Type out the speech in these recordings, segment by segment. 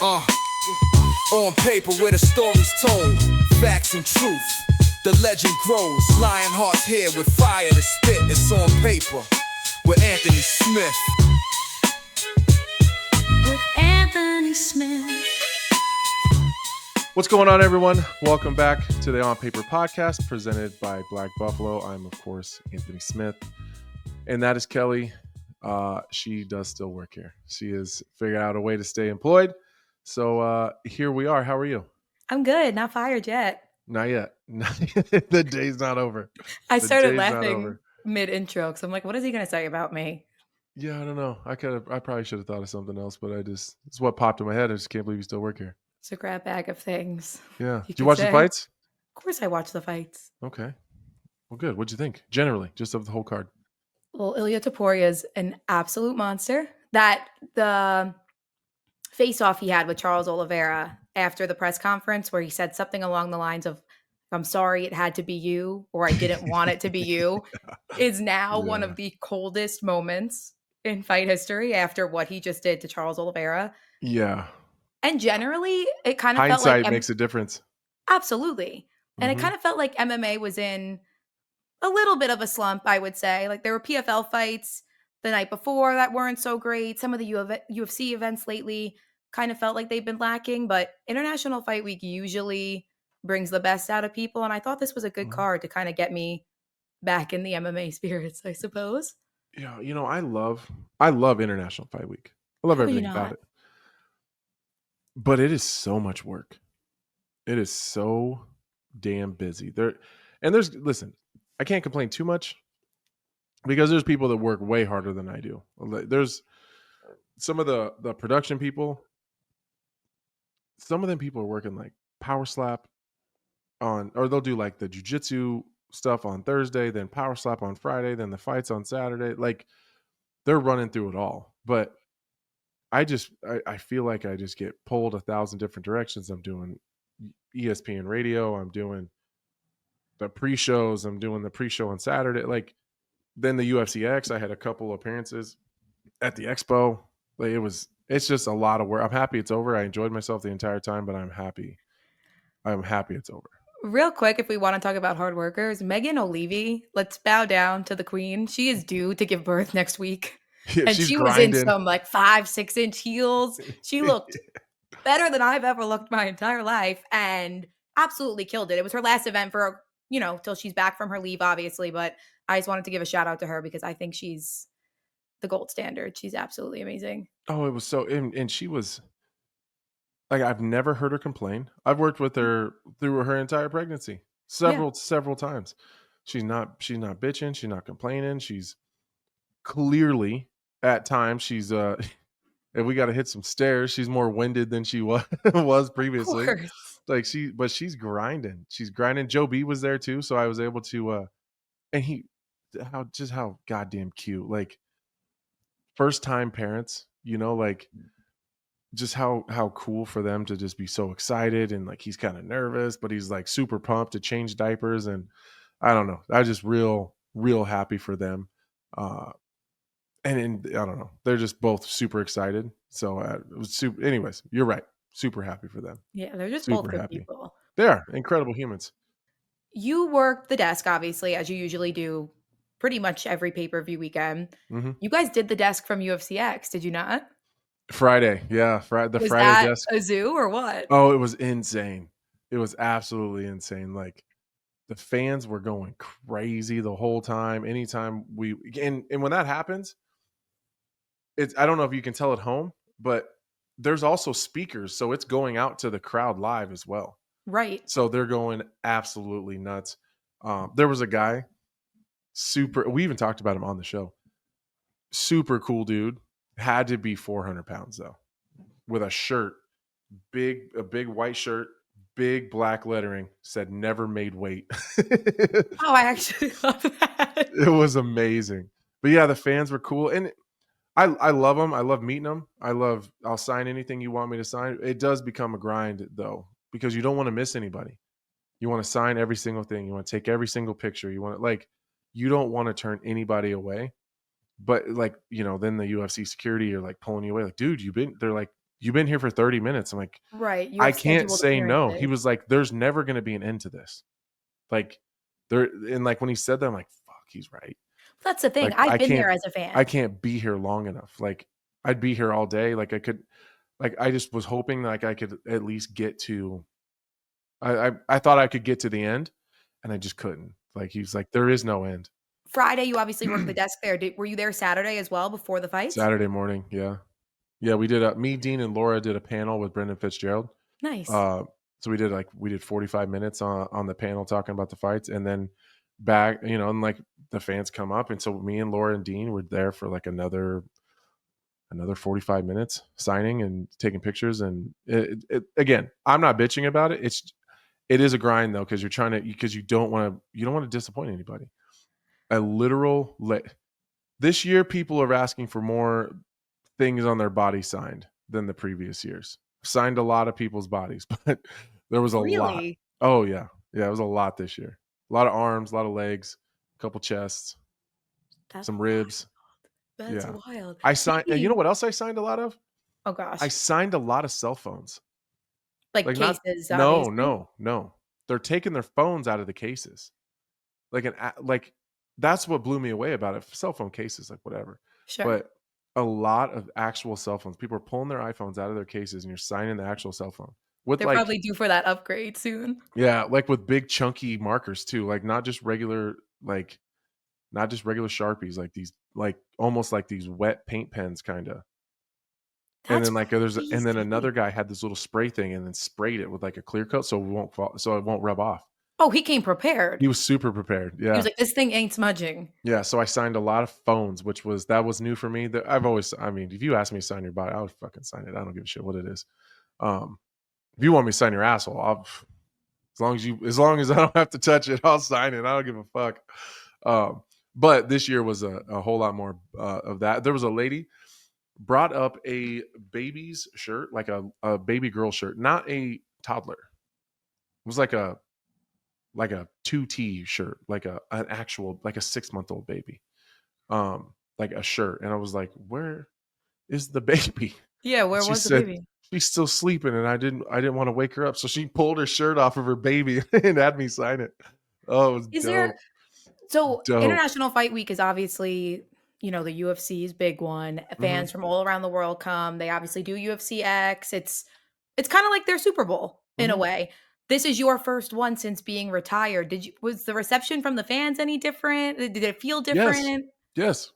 Uh, on paper where the story's told, facts and truth. The legend grows, lion hearts here with fire to spit. It's on paper with Anthony Smith. With Anthony Smith. What's going on, everyone? Welcome back to the On Paper podcast presented by Black Buffalo. I'm, of course, Anthony Smith, and that is Kelly. She does still work here. She has figured out a way to stay employed. So here we are. How are you? I'm good. Not fired yet. Not yet. The day's not over. I started laughing mid-intro because I'm like, what is he going to say about me? Yeah, I don't know. I probably should have thought of something else, but it's what popped in my head. I just can't believe you still work here. It's a grab bag of things. Yeah. Did you watch the fights? Of course I watch the fights. Okay. Well, good. What'd you think? Generally, just of the whole card. Well, Ilia Topuria is an absolute monster. The face-off he had with Charles Oliveira after the press conference where he said something along the lines of, I'm sorry it had to be you, or I didn't want it to be you, is now one of the coldest moments in fight history after what he just did to Charles Oliveira. Yeah. And generally, it kind of hindsight felt like makes a difference. Absolutely. And it kind of felt like MMA was in a little bit of a slump, I would say. Like there were PFL fights the night before that weren't so great. Some of the UFC events lately kind of felt like they've been lacking, but International Fight Week usually brings the best out of people. And I thought this was a good card to kind of get me back in the MMA spirits, I suppose. Yeah, you know, I love International Fight Week. I love everything about it. But it is so much work. It is so damn busy. Listen, I can't complain too much because there's people that work way harder than I do. There's some of the production people. Some of them people are working like power slap or they'll do like the jiu-jitsu stuff on Thursday, then power slap on Friday, then the fights on Saturday. Like they're running through it all. But I feel like I just get pulled 1,000 different directions. I'm doing ESPN radio. I'm doing the pre-shows. I'm doing the pre-show on Saturday. Like then the UFC X, I had a couple appearances at the expo. Like it's just a lot of work. I'm happy it's over. I enjoyed myself the entire time, but I'm happy it's over. Real quick, if we want to talk about hard workers, Megan Olivi, let's bow down to the queen. She is due to give birth next week. Yeah, and she was in some like 5-6 inch heels. She looked better than I've ever looked my entire life and absolutely killed it. It was her last event for, till she's back from her leave, obviously. But I just wanted to give a shout out to her because I think she's the gold standard. She's absolutely amazing. Oh, it was so, and she was like, I've never heard her complain. I've worked with her through her entire pregnancy several times. She's not bitching. She's not complaining. She's clearly at times she's if we got to hit some stairs, she's more winded than she was previously. Like she's grinding. She's grinding. Joe B was there too, so I was able to and how goddamn cute. Like first time parents, like just how cool for them to just be so excited, and like he's kind of nervous, but he's like super pumped to change diapers, and I don't know. I was just real happy for them. And I don't know, they're just both super excited. So it was super. Anyways, you're right. Super happy for them. Yeah, they're just super both good happy. people. They are incredible humans. You worked the desk, obviously, as you usually do pretty much every pay-per-view weekend. Mm-hmm. You guys did the desk from UFC X, did you not? Friday. Yeah. The was Friday that desk. A zoo or what? Oh, it was insane. It was absolutely insane. Like the fans were going crazy the whole time. Anytime and when that happens, I don't know if you can tell at home, but there's also speakers. So it's going out to the crowd live as well. Right. So they're going absolutely nuts. There was a guy, we even talked about him on the show. Super cool dude. Had to be 400 pounds though, with a shirt, a big white shirt, big black lettering, said never made weight. Oh, I actually love that. It was amazing. But yeah, the fans were cool. And I love them. I love meeting them. I'll sign anything you want me to sign. It does become a grind though, because you don't want to miss anybody. You want to sign every single thing. You want to take every single picture. You don't want to turn anybody away. But then the UFC security are like pulling you away. Like, dude, you've been here for 30 minutes. I'm like, Right. You I have can't scheduled say no. He appearances. was like, there's never going to be an end to this. Like there, and like when he said that, I'm like, fuck, he's right. That's the thing. Like I've been there as a fan. I can't be here long enough. Like I'd be here all day. Like I could, like I just was hoping like I could at least get to. I thought I could get to the end, and I just couldn't. Like he's like, there is no end. Friday, you obviously worked the desk there. Were you there Saturday as well before the fights? Saturday morning, yeah. Yeah, we did me, Dean, and Laura did a panel with Brendan Fitzgerald. Nice. So we did 45 minutes on the panel talking about the fights, and then back, and like the fans come up, and so me and Laura and Dean were there for like another 45 minutes signing and taking pictures. And again, I'm not bitching about it. It is a grind though, because you don't want to disappoint anybody. This year people are asking for more things on their body signed than the previous years. Signed a lot of people's bodies, but there was a lot. Oh yeah. Yeah, it was a lot this year. A lot of arms, a lot of legs, a couple chests, some ribs. That's wild. I signed, you know what else I signed a lot of? Oh gosh. I signed a lot of cell phones. Like cases. No. They're taking their phones out of the cases. Like that's what blew me away about it. Cell phone cases, like whatever. Sure. But a lot of actual cell phones. People are pulling their iPhones out of their cases, and you're signing the actual cell phone. They're probably due for that upgrade soon. Yeah, like with big chunky markers too. Like not just regular Sharpies, like these, like almost like these wet paint pens, kind of. And then and then another guy had this little spray thing and then sprayed it with like a clear coat so it won't rub off. Oh, he came prepared. He was super prepared. Yeah. He was like, this thing ain't smudging. Yeah. So I signed a lot of phones, that was new for me. If you ask me to sign your body, I would fucking sign it. I don't give a shit what it is. If you want me to sign your asshole, as long as I don't have to touch it, I'll sign it. I don't give a fuck. But this year was a whole lot more of that. There was a lady brought up a baby's shirt, like a baby girl shirt, not a toddler. It was like a 2T shirt, like an actual, like a 6-month-old baby, like a shirt. And I was like, where is the baby? Yeah, where was the baby? She's still sleeping, and I didn't want to wake her up, so she pulled her shirt off of her baby and had me sign it. Oh, it was dope. International Fight Week is obviously, the UFC's big one. Fans from all around the world come. They obviously do UFC X. It's kind of like their Super Bowl in a way. This is your first one since being retired. Was the reception from the fans any different? Did it feel different? Yes.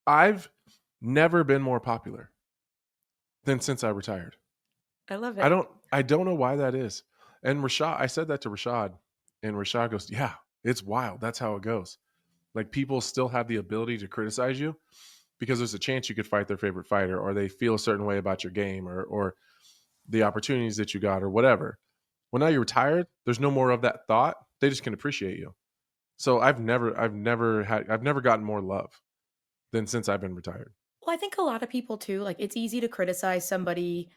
I've never been more popular than since I retired. I love it. I don't know why that is. And I said that to Rashad, and Rashad goes, yeah, it's wild. That's how it goes. Like people still have the ability to criticize you because there's a chance you could fight their favorite fighter, or they feel a certain way about your game, or the opportunities that you got, or whatever. Well, now you're retired. There's no more of that thought. They just can appreciate you. So I've never gotten more love than since I've been retired. Well, I think a lot of people too, like it's easy to criticize somebody,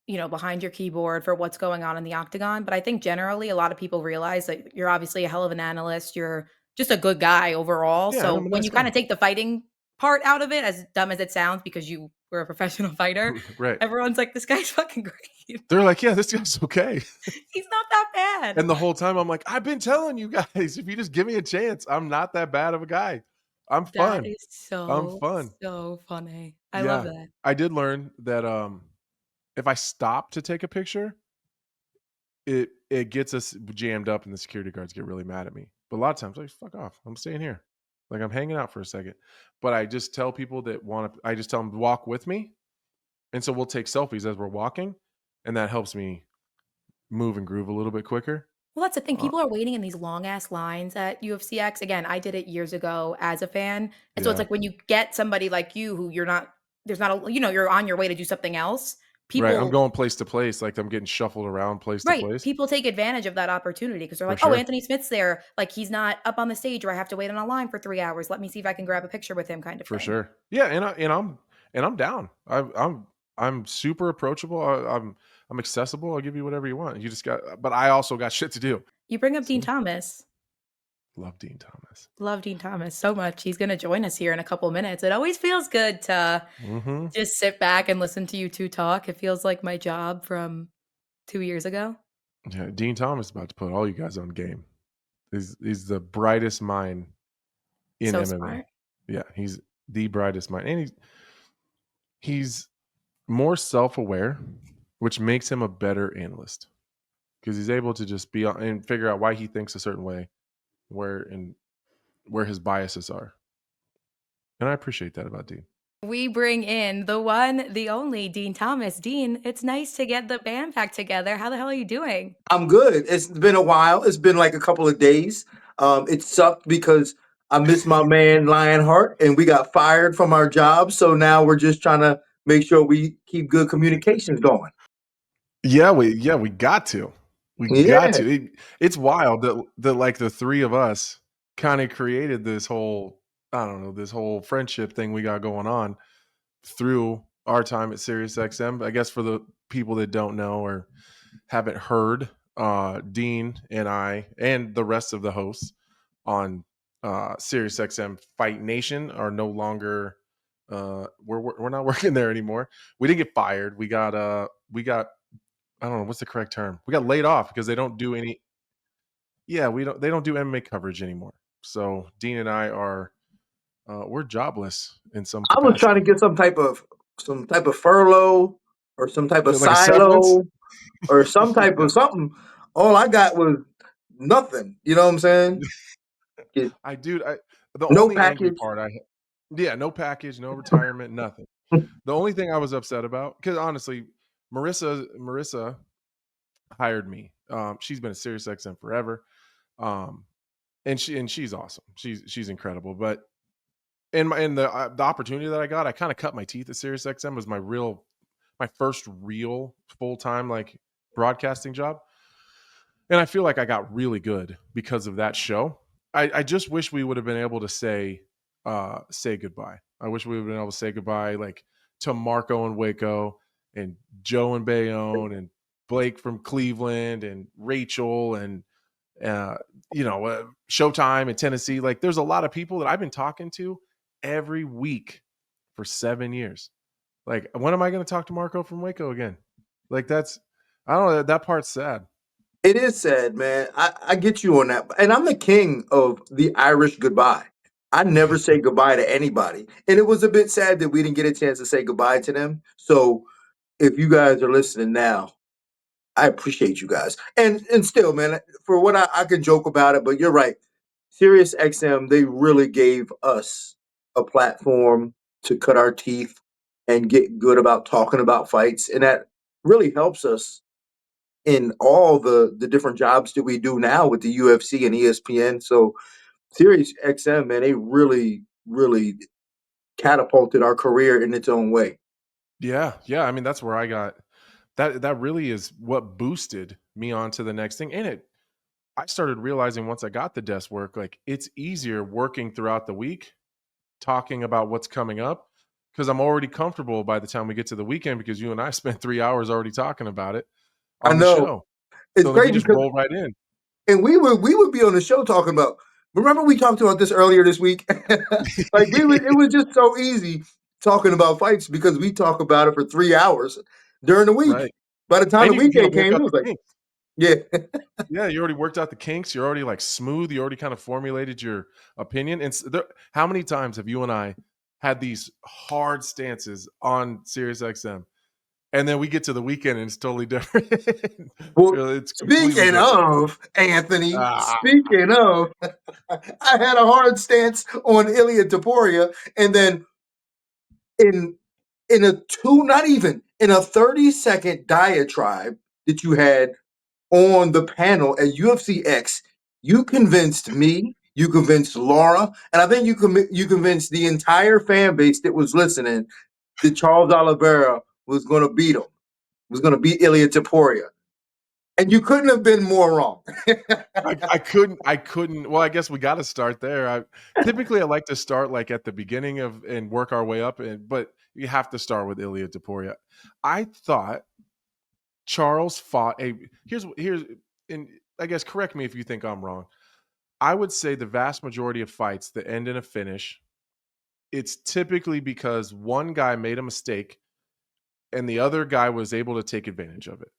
behind your keyboard for what's going on in the octagon. But I think generally a lot of people realize that you're obviously a hell of an analyst. You're just a good guy overall. Yeah, so when you kind of take the fighting part out of it, as dumb as it sounds, because you were a professional fighter, right? Everyone's like, this guy's fucking great. They're like, yeah, this guy's okay. He's not that bad. And the whole time I'm like, I've been telling you guys, if you just give me a chance, I'm not that bad of a guy. I'm fun. That is I'm fun. So funny. I love that. I did learn that if I stop to take a picture, it gets us jammed up and the security guards get really mad at me. But a lot of times, like, fuck off. I'm staying here. Like, I'm hanging out for a second. But I just tell people I just tell them to walk with me. And so we'll take selfies as we're walking. And that helps me move and groove a little bit quicker. Well, that's the thing. People are waiting in these long ass lines at UFC X. Again, I did it years ago as a fan. And so it's like when you get somebody like you who you're on your way to do something else. People, right, I'm going place to place, like I'm getting shuffled around place to place. People take advantage of that opportunity because they're like, oh, Anthony Smith's there. Like he's not up on the stage where I have to wait on a line for 3 hours. Let me see if I can grab a picture with him, kind of for thing. sure. Yeah, and I'm down. I'm super approachable. I'm accessible. I'll give you whatever you want. But I also got shit to do. You bring up Dean Thomas. Love Dean Thomas. Love Dean Thomas so much. He's going to join us here in a couple minutes. It always feels good to just sit back and listen to you two talk. It feels like my job from 2 years ago. Yeah, Dean Thomas is about to put all you guys on game. He's the brightest mind in So MMA. smart. Yeah, he's the brightest mind. And he's more self-aware, which makes him a better analyst. Because he's able to just be and figure out why he thinks a certain way, where his biases are. And I appreciate that about Dean. We bring in the one, the only Dean Thomas. Dean, it's nice to get the band back together. How the hell are you doing? I'm good. It's been a while. It's been like a couple of days. It sucked because I missed my man Lionheart and we got fired from our job. So now we're just trying to make sure we keep good communications going. Yeah, we got to. Yeah. It's wild that like the three of us kind of created this whole, I don't know, this whole friendship thing we got going on through our time at SiriusXM. I guess for the people that don't know or haven't heard, Dean and I and the rest of the hosts on SiriusXM Fight Nation are no longer we're not working there anymore. We didn't get fired. We got I don't know what's the correct term. We got laid off because they don't do any. Yeah, they don't do MMA coverage anymore. So Dean and I are we're jobless in some I capacity. was trying to get some type of furlough or some type of like a severance silo or some type of something. All I got was nothing. You know what I'm saying? The No only angry package. part no package, no retirement, nothing. The only thing I was upset about, because honestly, Marissa hired me. She's been at SiriusXM forever, and she's awesome. She's incredible. But the opportunity that I got, I kind of cut my teeth at SiriusXM. Was my first real full-time like broadcasting job, and I feel like I got really good because of that show. I just wish we would have been able to say goodbye. I wish we would have been able to say goodbye like to Marco and Waco and Joe and Bayonne and Blake from Cleveland and Rachel and Showtime in Tennessee. Like there's a lot of people that I've been talking to every week for 7 years. Like when am I going to talk to Marco from Waco again? Like I don't know, that part's sad. It is sad, man. I get you on that. And I'm the king of the Irish goodbye. I never say goodbye to anybody. And it was a bit sad that we didn't get a chance to say goodbye to them. So if you guys are listening now, I appreciate you guys. And still, man, for what I can joke about it, but you're right. Sirius XM, they really gave us a platform to cut our teeth and get good about talking about fights. And that really helps us in all the different jobs that we do now with the UFC and ESPN. So Sirius XM, man, they really, really catapulted our career in its own way. Yeah. I mean, that's where I got that really is what boosted me on to the next thing. And I started realizing once I got the desk work, like it's easier working throughout the week, talking about what's coming up, because I'm already comfortable by the time we get to the weekend, because you and I spent 3 hours already talking about it on the show. It's so crazy we just roll right in. And we would be on the show talking about, remember we talked about this earlier this week? Like it was just so easy talking about fights because we talk about it for 3 hours during the week. Right. By the time And the weekend came, it was like, yeah. Yeah, you already worked out the kinks. You're already like smooth. You already kind of formulated your opinion. And how many times have you and I had these hard stances on SiriusXM, and then we get to the weekend and it's totally different? Well, it's speaking of Anthony, speaking of, I had a hard stance on Ilia Topuria, and then in a 30-second diatribe that you had on the panel at UFC X, you convinced me, you convinced Laura, and I think you convinced the entire fan base that was listening that Charles Oliveira was going to beat him, was going to beat Ilia Topuria. And you couldn't have been more wrong. I couldn't. Well, I guess we got to start there. Typically, I like to start like at the beginning and work our way up, but you have to start with Ilia Topuria. I thought Charles fought here's and I guess correct me if you think I'm wrong. I would say the vast majority of fights that end in a finish, it's typically because one guy made a mistake and the other guy was able to take advantage of it.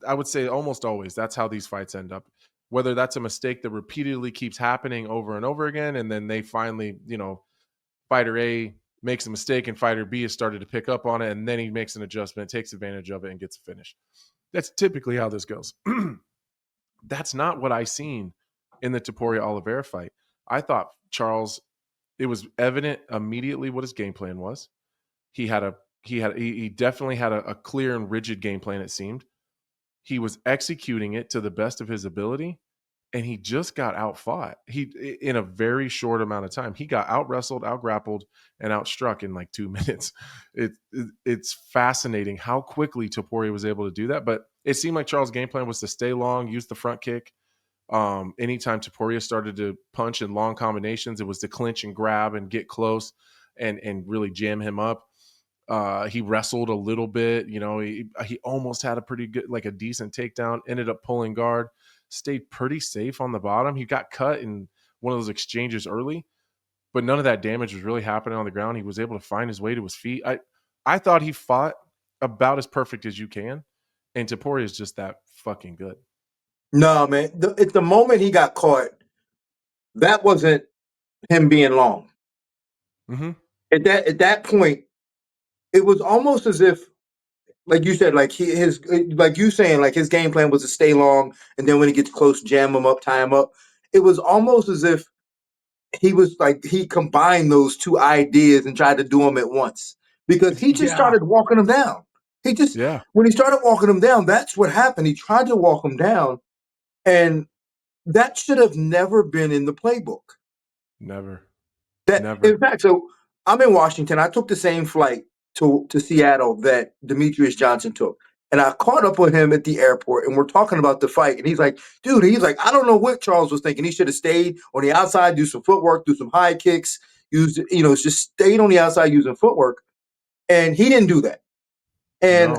I would say almost always, that's how these fights end up. Whether that's a mistake that repeatedly keeps happening over and over again, and then they finally, fighter A makes a mistake and fighter B has started to pick up on it, and then he makes an adjustment, takes advantage of it, and gets a finish. That's typically how this goes. That's not what I seen in the Topuria Oliveira fight. I thought Charles, it was evident immediately what his game plan was. He definitely had a clear and rigid game plan, it seemed. He was executing it to the best of his ability, and he just got outfought. In a very short amount of time, he got out wrestled, out grappled, and outstruck in like 2 minutes. It's fascinating how quickly Topuria was able to do that. But it seemed like Charles' game plan was to stay long, use the front kick. Anytime Topuria started to punch in long combinations, it was to clinch and grab and get close and really jam him up. He wrestled a little bit, he almost had a pretty good, like a decent takedown, ended up pulling guard, stayed pretty safe on the bottom. He got cut in one of those exchanges early, but none of that damage was really happening on the ground. He was able to find his way to his feet. I thought he fought about as perfect as you can, and Topuria is just that fucking good. No, man. At the moment he got caught, that wasn't him being long. Mm-hmm. At that point, it was almost as if, like you said, like his game plan was to stay long, and then when he gets close, jam him up, tie him up. It was almost as if he combined those two ideas and tried to do them at once, because he just started walking him down. When he started walking him down, that's what happened. He tried to walk him down, and that should have never been in the playbook. Never. In fact, so I'm in Washington. I took the same flight to Seattle that Demetrius Johnson took. And I caught up with him at the airport, and we're talking about the fight. And he's like, I don't know what Charles was thinking. He should have stayed on the outside, do some footwork, do some high kicks, just stayed on the outside using footwork. And he didn't do that. And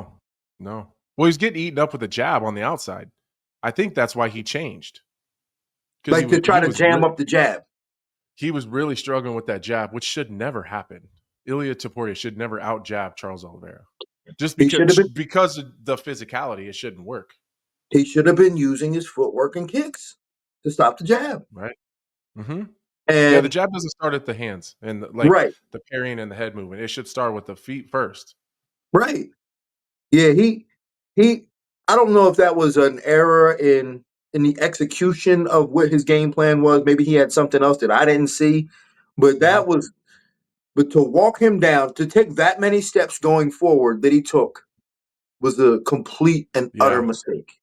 no. Well, he's getting eaten up with a jab on the outside. I think that's why he changed. To try to jam up the jab. He was really struggling with that jab, which should never happen. Ilia Topuria should never out jab Charles Oliveira. Just because of the physicality, it shouldn't work. He should have been using his footwork and kicks to stop the jab. Right. Mm-hmm. And the jab doesn't start at the hands and the parrying and the head movement. It should start with the feet first. Right. Yeah, he I don't know if that was an error in the execution of what his game plan was. Maybe he had something else that I didn't see. But but to walk him down, to take that many steps going forward that he took, was a complete and utter mistake.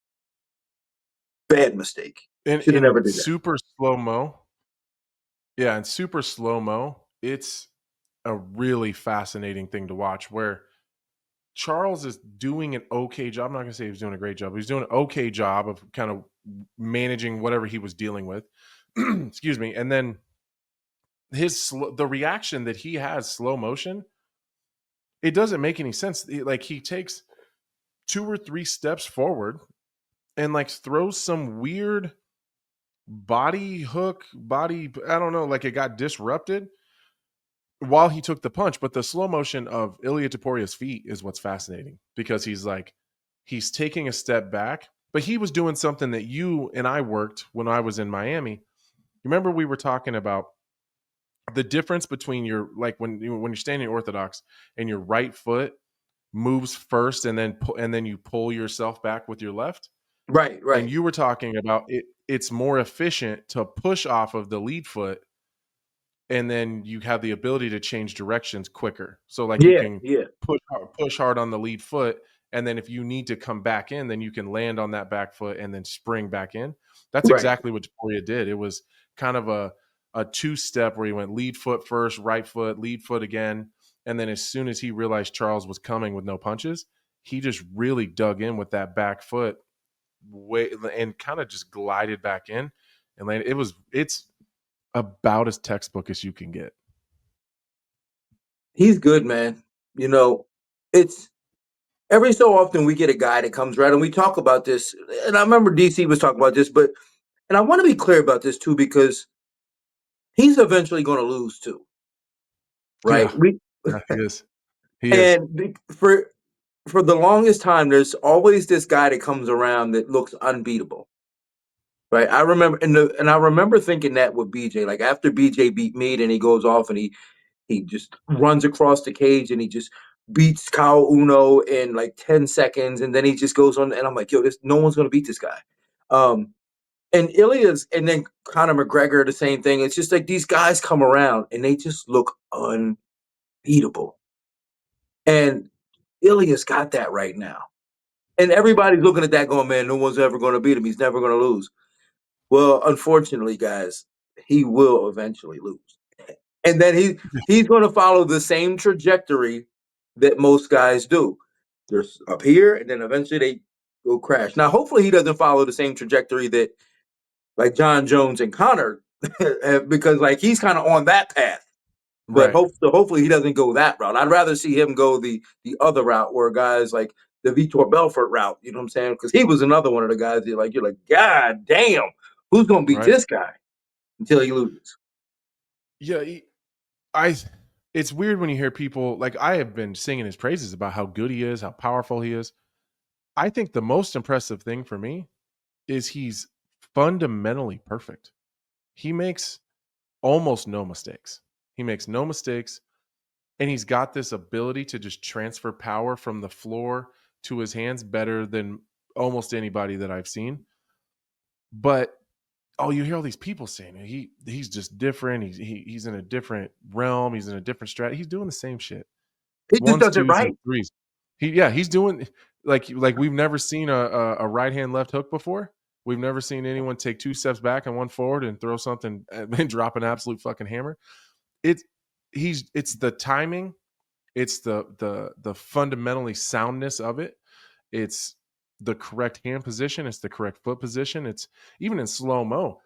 Bad mistake. Should have never did that. Super slow-mo. Yeah, and super slow-mo, it's a really fascinating thing to watch, where Charles is doing an okay job. I'm not going to say he's doing a great job. He's doing an okay job of kind of managing whatever he was dealing with. Excuse me. And then the reaction that he has slow motion, it doesn't make any sense. He takes 2 or 3 steps forward and throws some weird body hook, I don't know, it got disrupted while he took the punch. But the slow motion of Ilia Topuria's feet is what's fascinating, because he's taking a step back, but he was doing something that you and I worked when I was in Miami. Remember, we were talking about the difference between when you're standing orthodox and your right foot moves first and then you pull yourself back with your left. Right. And you were talking about it's more efficient to push off of the lead foot, and then you have the ability to change directions quicker. So you can push hard on the lead foot, and then if you need to come back in, then you can land on that back foot and then spring back in. That's exactly what Topuria did. It was kind of a 2-step where he went lead foot first, right foot, lead foot again. And then as soon as he realized Charles was coming with no punches, he just really dug in with that back foot and kind of just glided back in and landed. It's about as textbook as you can get. He's good, man. It's every so often we get a guy that comes right, and we talk about this. And I remember DC was talking about this, but And I want to be clear about this too, because he's eventually going to lose too, right? Yeah, yeah, he is. He is. And for the longest time, there's always this guy that comes around that looks unbeatable, right? I remember, and I remember thinking that with BJ. Like after BJ beat me, then he goes off and he just runs across the cage and he just beats Kyle Uno in like 10 seconds, and then he just goes on, and I'm like, yo, this no one's gonna beat this guy. Um, and Ilia's, and then Conor McGregor, the same thing. It's just like these guys come around and they just look unbeatable. And Ilia's got that right now. And everybody's looking at that going, man, no one's ever going to beat him. He's never going to lose. Well, unfortunately, guys, he will eventually lose. And then he's going to follow the same trajectory that most guys do. They're up here, and then eventually they go crash. Now, hopefully, he doesn't follow the same trajectory that like John Jones and Connor, because like he's kind of on that path. But Right. hopefully he doesn't go that route. I'd rather see him go the other route, where guys like the Vitor Belfort route. You know what I'm saying? Because he was another one of the guys that you're like, God damn, who's gonna beat Right. this guy until he loses? Yeah, it's weird when you hear people like I have been singing his praises about how good he is, how powerful he is. I think the most impressive thing for me is he's fundamentally perfect. He makes almost no mistakes. He makes no mistakes, and he's got this ability to just transfer power from the floor to his hands better than almost anybody that I've seen. But you hear all these people saying he's just different. He's in a different realm. He's in a different strategy. He's doing the same shit. He just Ones, does it twos, and right. threes. He's doing like we've never seen a right hand left hook before. We've never seen anyone take 2 steps back and 1 forward and throw something and drop an absolute fucking hammer. It's the timing, it's the fundamentally soundness of it. It's the correct hand position, it's the correct foot position. It's even in slow-mo.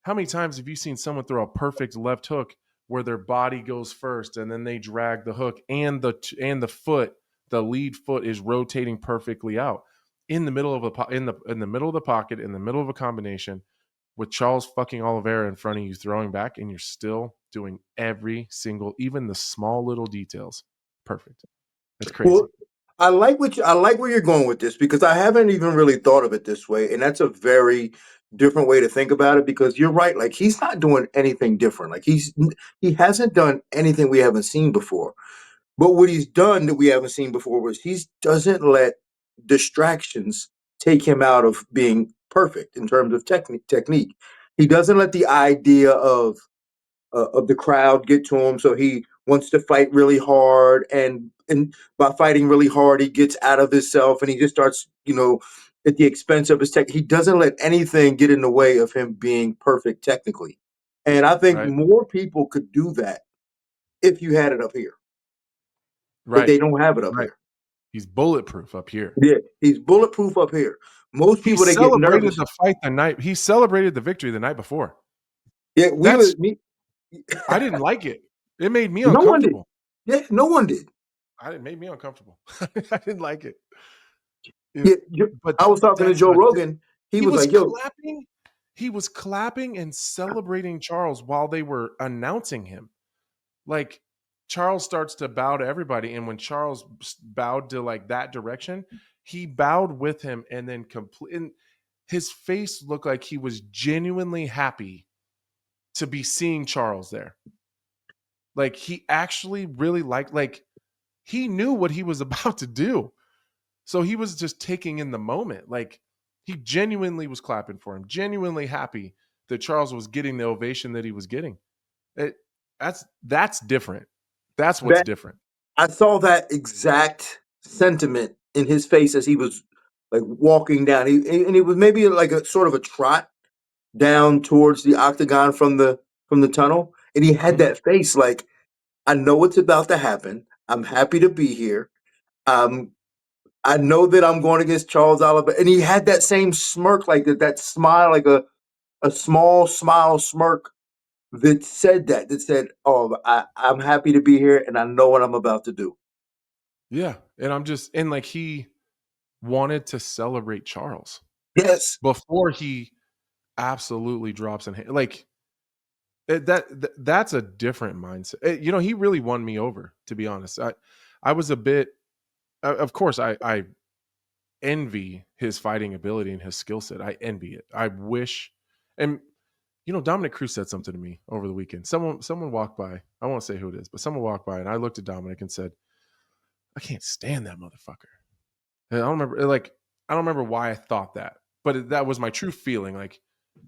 How many times have you seen someone throw a perfect left hook where their body goes first and then they drag the hook and the foot, the lead foot is rotating perfectly out in the middle of in the middle of the pocket, in the middle of a combination, with Charles fucking Oliveira in front of you throwing back, and you're still doing every single, even the small little details perfect. That's crazy. Well, I like where you're going with this, because I haven't even really thought of it this way, and that's a very different way to think about it. Because you're right, like he's not doing anything different. Like he hasn't done anything we haven't seen before. But what he's done that we haven't seen before was he doesn't let distractions take him out of being perfect in terms of technique. He doesn't let the idea of the crowd get to him, so he wants to fight really hard, and by fighting really hard, he gets out of himself and he just starts, at the expense of his tech. He doesn't let anything get in the way of him being perfect technically. And I think Right. more people could do that if you had it up here. But Right. they don't have it up Right. here. He's bulletproof up here. Yeah, he's bulletproof up here. Most He people, they get celebrated nervous. the fight the night. He celebrated the victory the night before. Yeah, I didn't like it. It made me no one did. uncomfortable. Yeah, no one did. It made me uncomfortable. I didn't like it. Yeah, But I was talking to that's Joe what Rogan. He he was was like, "Yo, clapping. He was clapping and celebrating Charles while they were announcing him. Like Charles starts to bow to everybody, and when Charles bowed to like that direction, he bowed with him, and then his face looked like he was genuinely happy to be seeing Charles there. Like he actually really like he knew what he was about to do. So he was just taking in the moment. Like he genuinely was clapping for him, genuinely happy that Charles was getting the ovation that he was getting. That's different. That's what's that different. I saw that exact sentiment in his face as he was like walking down. And it was maybe like a sort of a trot down towards the octagon from the tunnel, and he had Mhm. that face like, I know what's about to happen. I'm happy to be here. Um, I know that I'm going against Charles Oliver, and he had that same smirk, like that smile, like a small smile smirk that said, "Oh, I'm happy to be here, and I know what I'm about to do." Yeah. And like he wanted to celebrate Charles Yes, before he absolutely drops in like that's a different mindset. You know, he really won me over, to be honest. I was a bit, of course, I envy his fighting ability and his skill set. I envy it. I wish, and you know, Dominic Cruz said something to me over the weekend. Someone walked by. I won't say who it is, but someone walked by, and I looked at Dominic and said, "I can't stand that motherfucker." And I don't remember why I thought that, but that was my true feeling. Like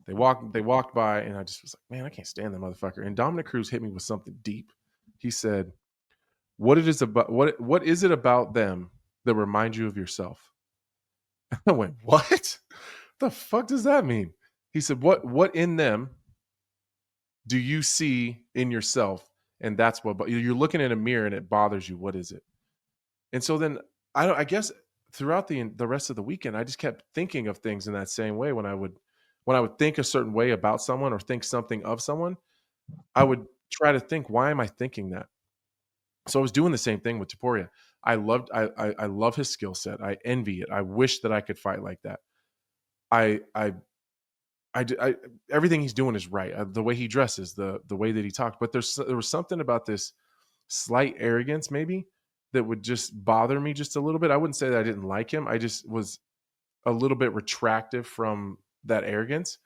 they walked by, and I just was like, "Man, I can't stand that motherfucker." And Dominic Cruz hit me with something deep. He said, "What it is about what is it about them that reminds you of yourself?" I went, "What? The fuck does that mean?" He said, "What in them do you see in yourself?" And that's what you're looking in a mirror and it bothers you. What is it? And so then I guess throughout the rest of the weekend, I just kept thinking of things in that same way. When I would think a certain way about someone or think something of someone, I would try to think, why am I thinking that? So I was doing the same thing with Topuria. I love his skill set. I envy it. I wish that I could fight like that. I everything he's doing is right. The way he dresses, the way that he talked, but there was something about this slight arrogance maybe that would just bother me just a little bit. I wouldn't say that I didn't like him. I just was a little bit retractive from that arrogance.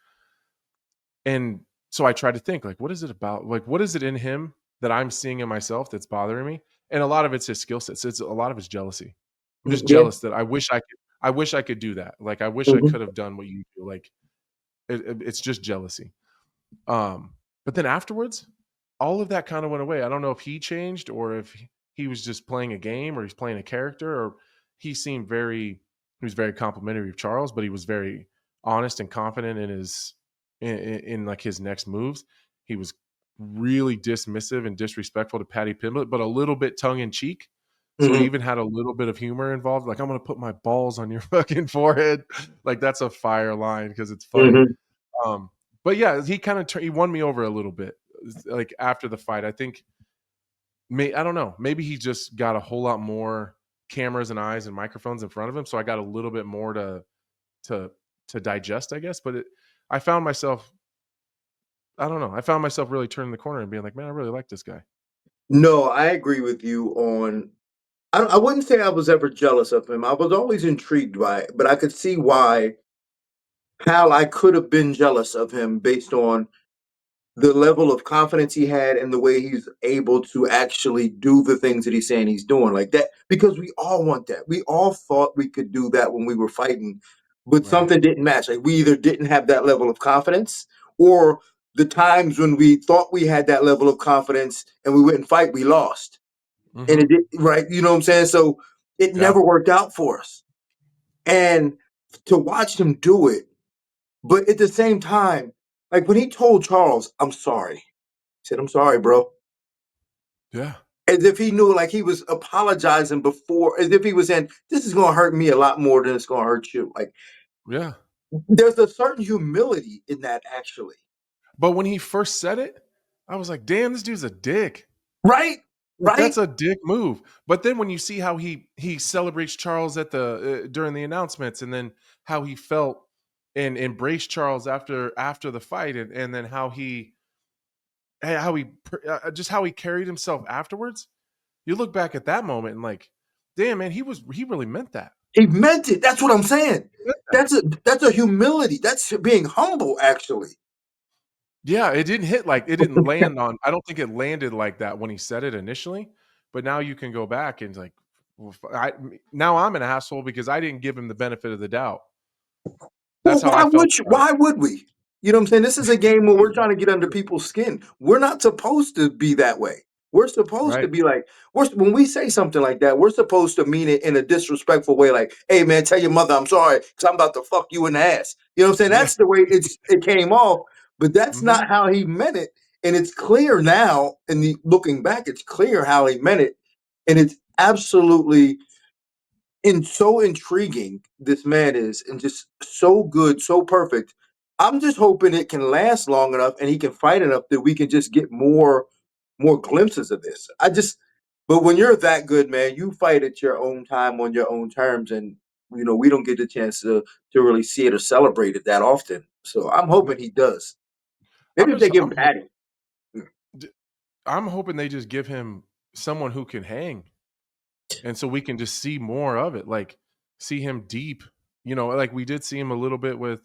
And so I tried to think, like, what is it about? Like, what is it in him that I'm seeing in myself that's bothering me? And a lot of it's his skill sets. It's a lot of his jealousy. I'm just Yeah. jealous that I wish I could do that. Like, I wish I Mhm. could have done what you do. Like, it's just jealousy. But then afterwards, all of that kind of went away. I don't know if he changed or if he was just playing a game or he's playing a character, or he was very complimentary of Charles, but he was very honest and confident in in like his next moves. He was really dismissive and disrespectful to Patty Pimblett, but a little bit tongue in cheek. So he Mhm. even had a little bit of humor involved. Like, I'm going to put my balls on your fucking forehead. Like, that's a fire line because it's funny. Mhm. But yeah, he kind of he won me over a little bit. Like after the fight, I think I don't know. Maybe he just got a whole lot more cameras and eyes and microphones in front of him, so I got a little bit more to digest, I guess. But I found myself, I don't know. I found myself really turning the corner and being like, man, I really like this guy. No, I agree with you on. I wouldn't say I was ever jealous of him. I was always intrigued by it, but I could see why how I could have been jealous of him based on the level of confidence he had and the way he's able to actually do the things that he's saying he's doing like that, because we all want that. We all thought we could do that when we were fighting, but Right. something didn't match. Like we either didn't have that level of confidence, or the times when we thought we had that level of confidence and we went and fight, we lost. And Mm-hmm. it did, right, you know what I'm saying? So it Yeah. never worked out for us. And to watch him do it, but at the same time, like when he told Charles, "I'm sorry," he said, "I'm sorry, bro." Yeah. As if he knew, like he was apologizing before, as if he was saying, "This is gonna hurt me a lot more than it's gonna hurt you." Like Yeah. there's a certain humility in that, actually. But when he first said it, I was like, damn, this dude's a dick. Right? Like, Right? that's a dick move. But then when you see how he celebrates Charles at the during the announcements, and then how he felt and embraced Charles after the fight, and then just how he carried himself afterwards, you look back at that moment and like, damn, man, he really meant that. He meant it. That's what I'm saying. He meant that. That's a humility. That's being humble, actually. Yeah, it didn't land on. I don't think it landed like that when he said it initially. But now you can go back and like, well, now I'm an asshole because I didn't give him the benefit of the doubt. Well, That's how I felt about it. why would we? You know what I'm saying? This is a game where we're trying to get under people's skin. We're not supposed to be that way. We're supposed to Right. be like, when we say something like that, we're supposed to mean it in a disrespectful way, like, "Hey man, tell your mother I'm sorry because I'm about to fuck you in the ass." You know what I'm saying? Yeah. That's the way it came off, but that's Hmm. not how he meant it. And it's clear now, in the looking back, it's clear how he meant it. And it's absolutely so intriguing, this man is, and just so good, so perfect. I'm just hoping it can last long enough and he can fight enough that we can just get more glimpses of this. But when you're that good, man, you fight at your own time on your own terms, and we don't get the chance to really see it or celebrate it that often. So I'm hoping he does. Maybe if they give him Patty. I'm hoping they just give him someone who can hang, and so we can just see more of it, like see him deep. Like we did see him a little bit with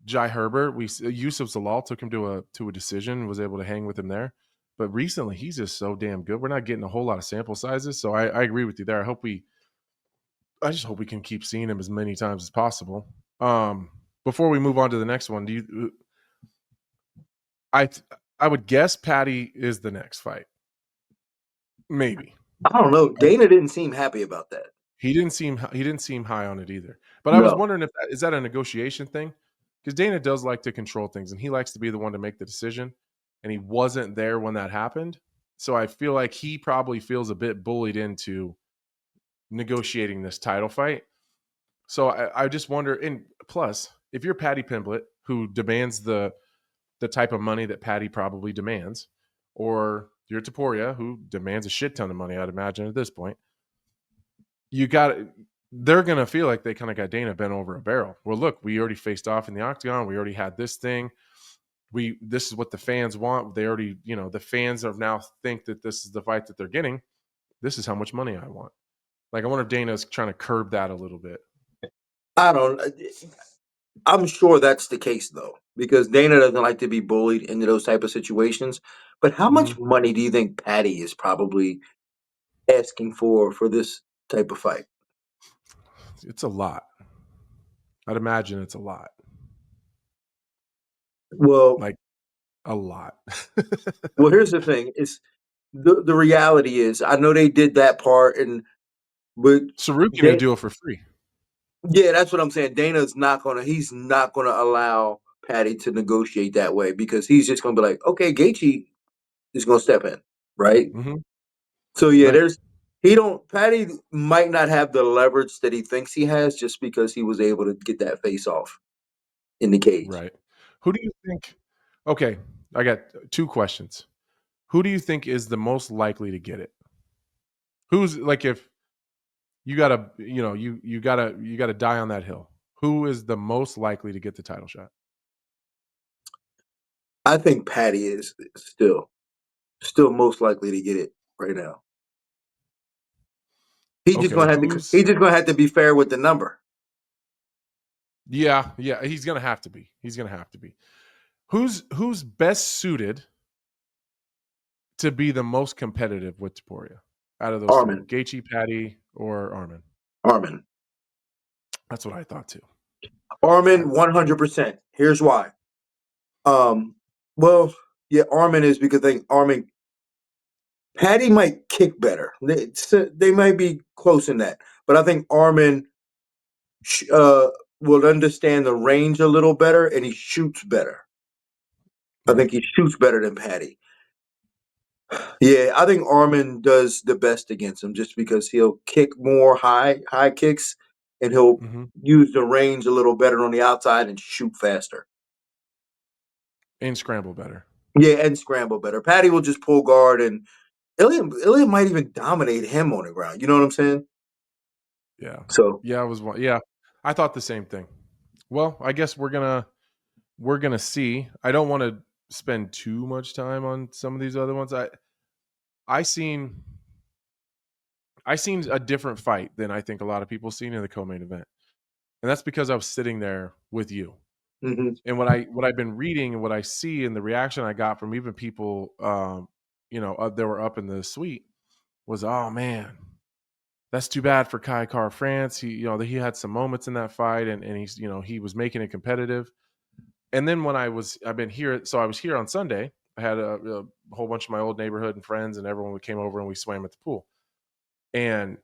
Jai Herbert. Yusuf Zalal took him to a decision, was able to hang with him there. But recently, he's just so damn good. We're not getting a whole lot of sample sizes, so I agree with you there. I just hope we can keep seeing him as many times as possible. Before we move on to the next one, I would guess Patty is the next fight. Maybe. I don't know. Dana didn't seem happy about that. He didn't seem high on it either. But No. I was wondering if is that a negotiation thing? Because Dana does like to control things, and he likes to be the one to make the decision. And he wasn't there when that happened, so I feel like he probably feels a bit bullied into negotiating this title fight. So I just wonder. And plus, if you're Paddy Pimblett, who demands the type of money that Paddy probably demands, or you're Topuria, who demands a shit ton of money, I'd imagine at this point, they're going to feel like they kind of got Dana bent over a barrel. Well, look, we already faced off in the octagon. We already had this thing. This is what the fans want. They already, the fans are now think that this is the fight that they're getting. This is how much money I want. Like, I wonder if Dana's trying to curb that a little bit. I'm sure that's the case, though, because Dana doesn't like to be bullied into those type of situations. But how much money do you think Patty is probably asking for this type of fight? It's a lot. I'd imagine it's a lot. Well, like a lot. Well, here's the thing: is the reality is, I know they did that part, but Sarukian will do it for free. Yeah, that's what I'm saying. He's not gonna allow Patty to negotiate that way, because he's just gonna be like, okay, Gaethje is gonna step in, right? Mm-hmm. So yeah, right. Patty might not have the leverage that he thinks he has, just because he was able to get that face off in the cage. Right. Who do you think? Okay, I got two questions. Who do you think is the most likely to get it? Who's like, if you gotta, you gotta die on that hill, who is the most likely to get the title shot? I think Patty is still most likely to get it right now. He's just gonna have to be fair with the number. Yeah, he's gonna have to be. Who's best suited to be the most competitive with Topuria out of those Armin. three? Gaethje, Patty, or Armin? Armin. That's what I thought too. Armin, 100%. Here's why. Well, yeah, Armin is because Patty might kick better. They might be close in that, but I think Armin will understand the range a little better, and he shoots better. Right. I think he shoots better than Patty. Yeah, I think Armin does the best against him, just because he'll kick more high kicks, and he'll use the range a little better on the outside and shoot faster. And scramble better. Yeah, and scramble better. Patty will just pull guard, and Ilia might even dominate him on the ground. You know what I'm saying? Yeah. So I thought the same thing. Well, I guess we're gonna see. I don't want to spend too much time on some of these other ones. I seen a different fight than I think a lot of people seen in the co-main event, and that's because I was sitting there with you. Mm-hmm. And what I've been reading and what I see and the reaction I got from even people, that were up in the suite was, oh man, that's too bad for Kai Car France. He had some moments in that fight, and he's, he was making it competitive. And then when I was here on Sunday, I had a whole bunch of my old neighborhood and friends, and everyone came over and we swam at the pool. And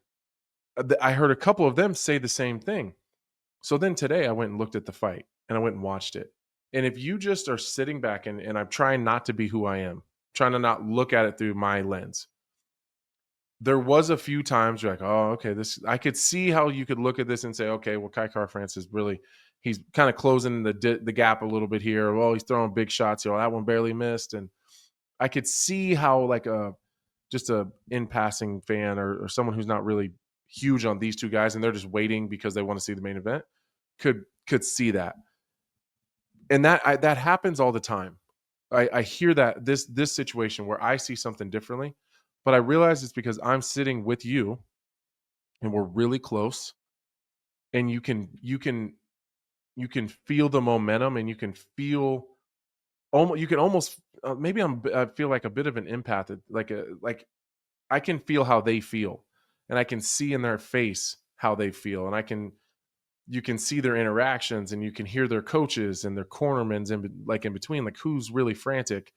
I heard a couple of them say the same thing. So then today I went and looked at the fight, and I went and watched it. And if you just are sitting back, and I'm trying not to be who I am, trying to not look at it through my lens, there was a few times you're like, oh, okay, I could see how you could look at this and say, okay, well, Kai Car France is really, he's kind of closing the gap a little bit here. Well, he's throwing big shots. That one barely missed. And I could see how, like, just a in passing fan or someone who's not really huge on these two guys and they're just waiting because they want to see the main event could see that. And that happens all the time. I hear that this situation where I see something differently, but I realize it's because I'm sitting with you and we're really close, and you can feel the momentum, and you can feel almost maybe I feel like a bit of an empath, like I can feel how they feel, and I can see in their face how they feel, and you can see their interactions, and you can hear their coaches and their cornermans in between, like who's really frantic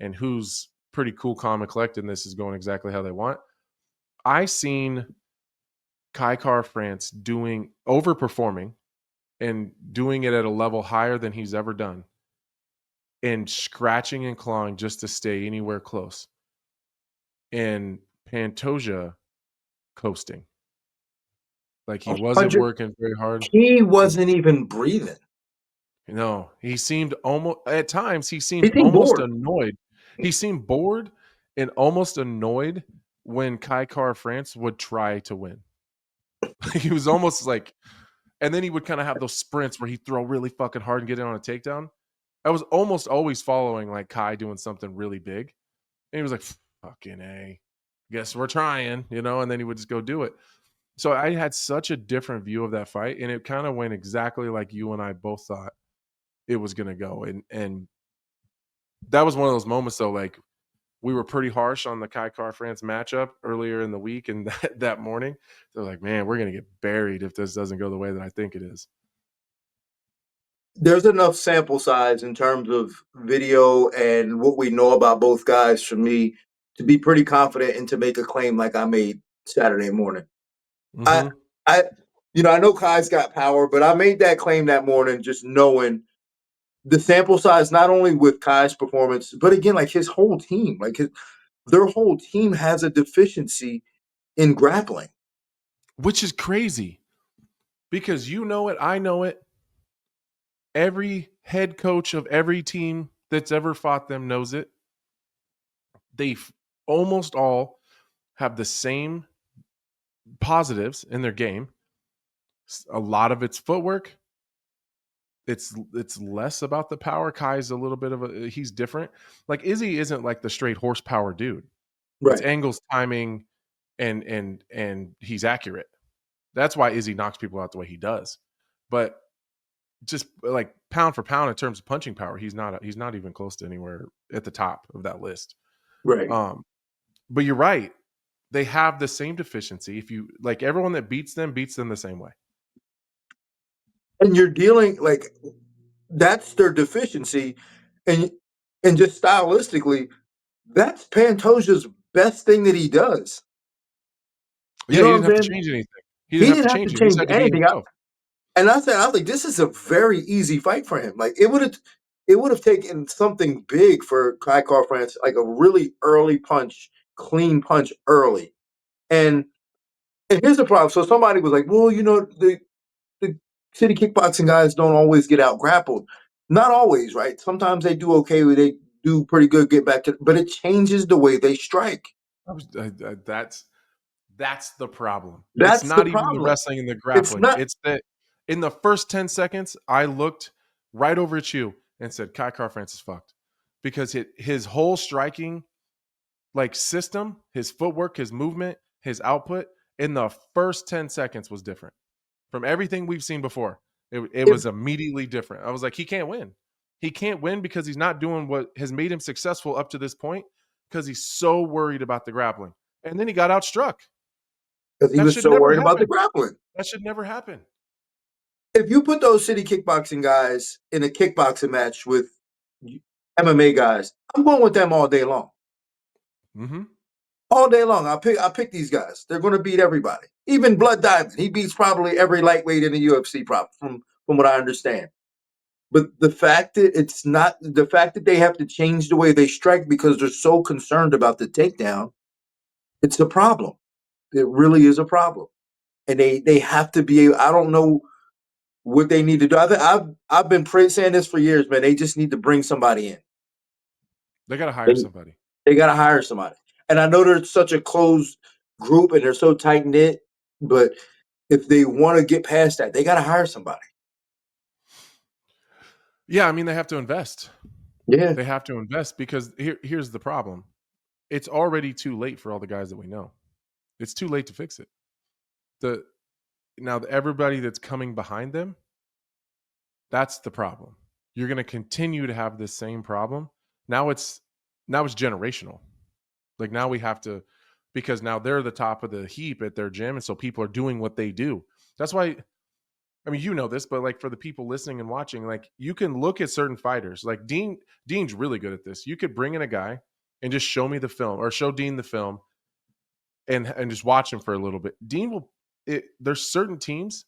and who's pretty cool, calm, and collected, and this is going exactly how they want. I seen Kai Car-France overperforming and doing it at a level higher than he's ever done, and scratching and clawing just to stay anywhere close. And Pantoja coasting. Like he wasn't working very hard. He wasn't even breathing. No, he seemed almost bored. Annoyed. He seemed bored and almost annoyed when Kai Car-France would try to win. He was almost like, and then he would kind of have those sprints where he'd throw really fucking hard and get in on a takedown. I was almost always following like Kai doing something really big. And he was like, fucking A, guess we're trying, and then he would just go do it. So I had such a different view of that fight, and it kind of went exactly like you and I both thought it was going to go. And that was one of those moments, though, like we were pretty harsh on the Kai Car-France matchup earlier in the week, and that morning, they're like, man, we're going to get buried if this doesn't go the way that I think it is. There's enough sample size in terms of video and what we know about both guys for me to be pretty confident and to make a claim like I made Saturday morning. Mm-hmm. I know Kai's got power, but I made that claim that morning just knowing the sample size, not only with Kai's performance, but again, like his whole team, their whole team has a deficiency in grappling. Which is crazy because you know it, I know it. Every head coach of every team that's ever fought them knows it. They almost all have the same positives in their game. A lot of it's footwork. It's less about the power. Kai's a little bit of he's different. Like Izzy isn't like the straight horsepower dude. Right. It's angles, timing, and he's accurate. That's why Izzy knocks people out the way he does. But just like pound for pound in terms of punching power, he's not even close to anywhere at the top of that list. Right. But you're right. They have the same deficiency. If you like, everyone that beats them the same way. And you're dealing like that's their deficiency, and just stylistically, that's Pantoja's best thing that he does. Yeah, he didn't have to change anything. He didn't have to change anything. And I was like, this is a very easy fight for him. Like it would have taken something big for Kai Car-France, like a really early punch, clean punch early. And here's the problem. So somebody was like, well, the City Kickboxing guys don't always get out grappled. Not always, right? Sometimes they do okay. They do pretty good get back to, but it changes the way they strike. That's the problem. That's it's not the even problem. The wrestling and the grappling. It's that in the first 10 seconds, I looked right over at you and said, Kai Car-France is fucked. Because his whole striking like system, his footwork, his movement, his output in the first 10 seconds was different from everything we've seen before. It was immediately different. I was like, he can't win. He can't win because he's not doing what has made him successful up to this point because he's so worried about the grappling. And then he got outstruck. Because he was so worried about the grappling. That should never happen. If you put those City Kickboxing guys in a kickboxing match with MMA guys, I'm going with them all day long. Mm-hmm. All day long. I'll pick these guys. They're going to beat everybody. Even Blood Diamond. He beats probably every lightweight in the UFC from what I understand. But the fact that they have to change the way they strike because they're so concerned about the takedown, it's a problem. It really is a problem. And they have to be able, I don't know what they need to do. I've been saying this for years, man. They just need to bring somebody in. They got to hire somebody. They got to hire somebody. And I know they're such a closed group and they're so tight knit. But if they want to get past that, they got to hire somebody. Yeah, I mean, they have to invest. Yeah. They have to invest because here's the problem. It's already too late for all the guys that we know. It's too late to fix it. Now everybody that's coming behind them, that's the problem. You're going to continue to have this same problem. Now it's generational. Like now we have to, because now they're the top of the heap at their gym, and so people are doing what they do. That's why, I mean, you know this, but like for the people listening and watching, like you can look at certain fighters. Like Dean's really good at this. You could bring in a guy and just show me the film, or show Dean the film, and just watch him for a little bit. Dean will. There's certain teams.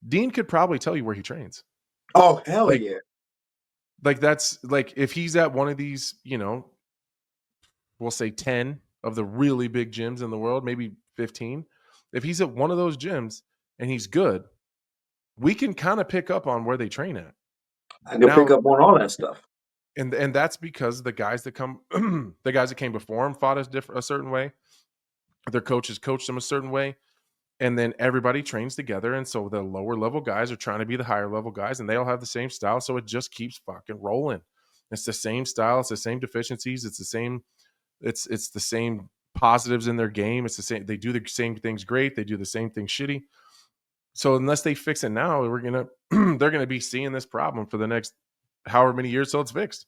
Dean could probably tell you where he trains. Oh hell Like, yeah! Like that's like if he's at one of these, we'll say 10 of the really big gyms in the world, maybe 15. If he's at one of those gyms and he's good, we can kind of pick up on where they train at. I can pick up on all that stuff. And that's because the guys that came before him fought a certain way. Their coaches coached them a certain way. And then everybody trains together. And so the lower level guys are trying to be the higher level guys, and they all have the same style. So it just keeps fucking rolling. It's the same style. It's the same deficiencies. It's the same positives in their game. It's the same. They do the same things great. They do the same things shitty. So unless they fix it now, they're going to be seeing this problem for the next however many years till it's fixed.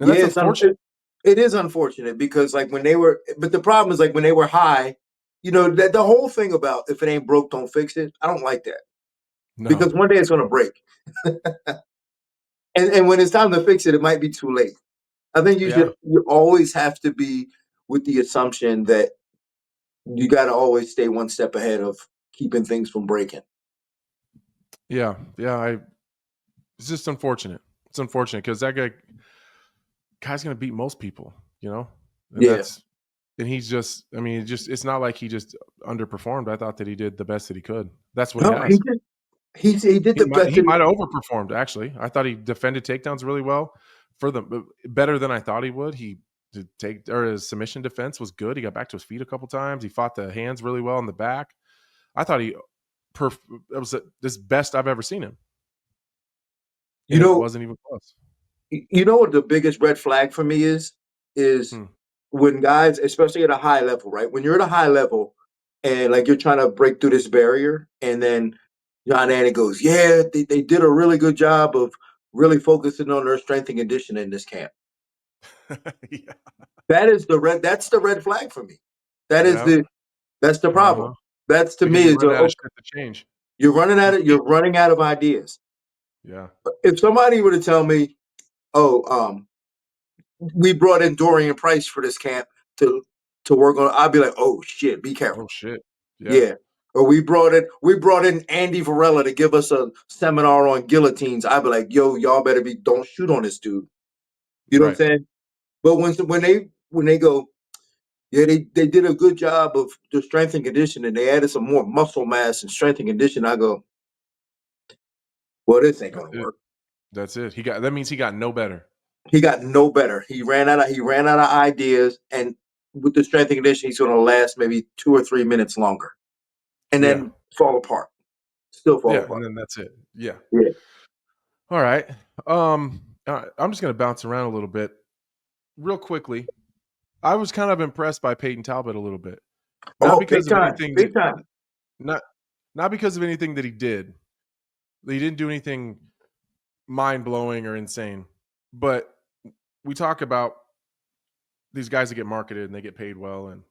And that's unfortunate. It is unfortunate because but the problem is like when they were high, that the whole thing about if it ain't broke, don't fix it. I don't like that. No. Because one day it's going to break. and when it's time to fix it, it might be too late. I think you always have to be with the assumption that you got to always stay one step ahead of keeping things from breaking. Yeah. It's just unfortunate. It's unfortunate because that guy's going to beat most people, And he's just, I mean, it's not like he just underperformed. I thought that he did the best that he could. That's what he has. He did the best. He might have overperformed, actually. I thought he defended takedowns really well, better than I thought he would. His submission defense was good. He got back to his feet a couple times. He fought the hands really well in the back. I thought it was this best I've ever seen him. It wasn't even close. You know what the biggest red flag for me is when guys, especially at a high level, right? When you're at a high level and like you're trying to break through this barrier, and then John Annie goes, "Yeah, they did a really good job of really focusing on their strength and conditioning in this camp." Yeah. That's the red flag for me. That's the problem. Uh-huh. That's to because me is to change. You're running out of ideas. Yeah. If somebody were to tell me, we brought in Dorian Price for this camp to work on, I'd be like, "Oh shit, be careful." Oh shit. Yeah. Or we brought in Andy Varela to give us a seminar on guillotines. I'd be like, "Yo, y'all better don't shoot on this dude." You know what I'm saying? But when they go, yeah, they did a good job of the strength and conditioning. They added some more muscle mass and strength and conditioning. I go, well, this ain't gonna work. That's it. That means he got no better. He got no better. He ran out of ideas, and with the strength and conditioning, he's gonna last maybe 2 or 3 minutes longer, and then fall apart. Still fall apart. And then that's it. Yeah. Yeah. All right. I'm just gonna bounce around a little bit, real quickly. I was kind of impressed by Peyton Talbot a little bit, not because of anything. Big time. Not because of anything that he did. He didn't do anything mind-blowing or insane. But we talk about these guys that get marketed and they get paid well, and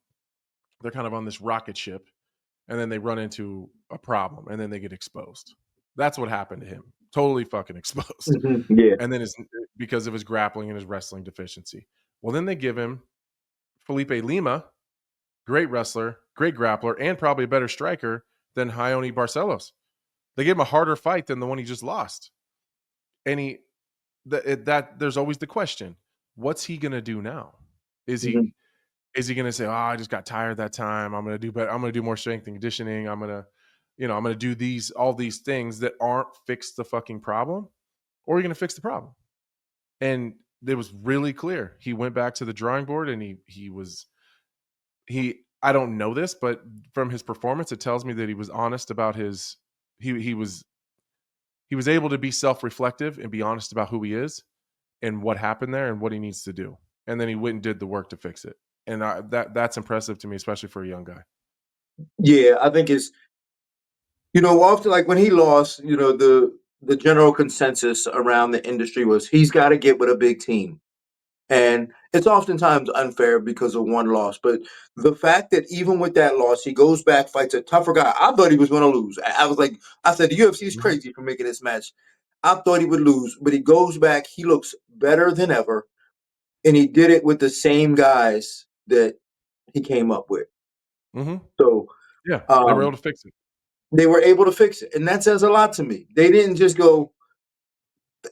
they're kind of on this rocket ship, and then they run into a problem, and then they get exposed. That's what happened to him. Totally fucking exposed. Mm-hmm. Yeah. And then because of his grappling and his wrestling deficiency. Well, then they give him Felipe Lima, great wrestler, great grappler, and probably a better striker than Raoni Barcelos. They gave him a harder fight than the one he just lost. And there's always the question, what's he going to do now? Is he going to say, "Oh, I just got tired that time. I'm going to do better. I'm going to do more strength and conditioning. I'm going to do all these things that aren't fix the fucking problem," or are you going to fix the problem? And it was really clear. He went back to the drawing board, and he I don't know this, but from his performance, it tells me that he was honest about he was able to be self-reflective and be honest about who he is and what happened there and what he needs to do. And then he went and did the work to fix it. And that's impressive to me, especially for a young guy. Yeah, I think it's, often like when he lost, the general consensus around the industry was he's got to get with a big team. And it's oftentimes unfair because of one loss. But the fact that even with that loss, he goes back, fights a tougher guy. I thought he was going to lose. I said, the UFC is Mhm. crazy for making this match. I thought he would lose, but he goes back. He looks better than ever. And he did it with the same guys that he came up with. Mhm. So Yeah, they were able um, to fix it. they were able to fix it. And that says a lot to me. They didn't just go,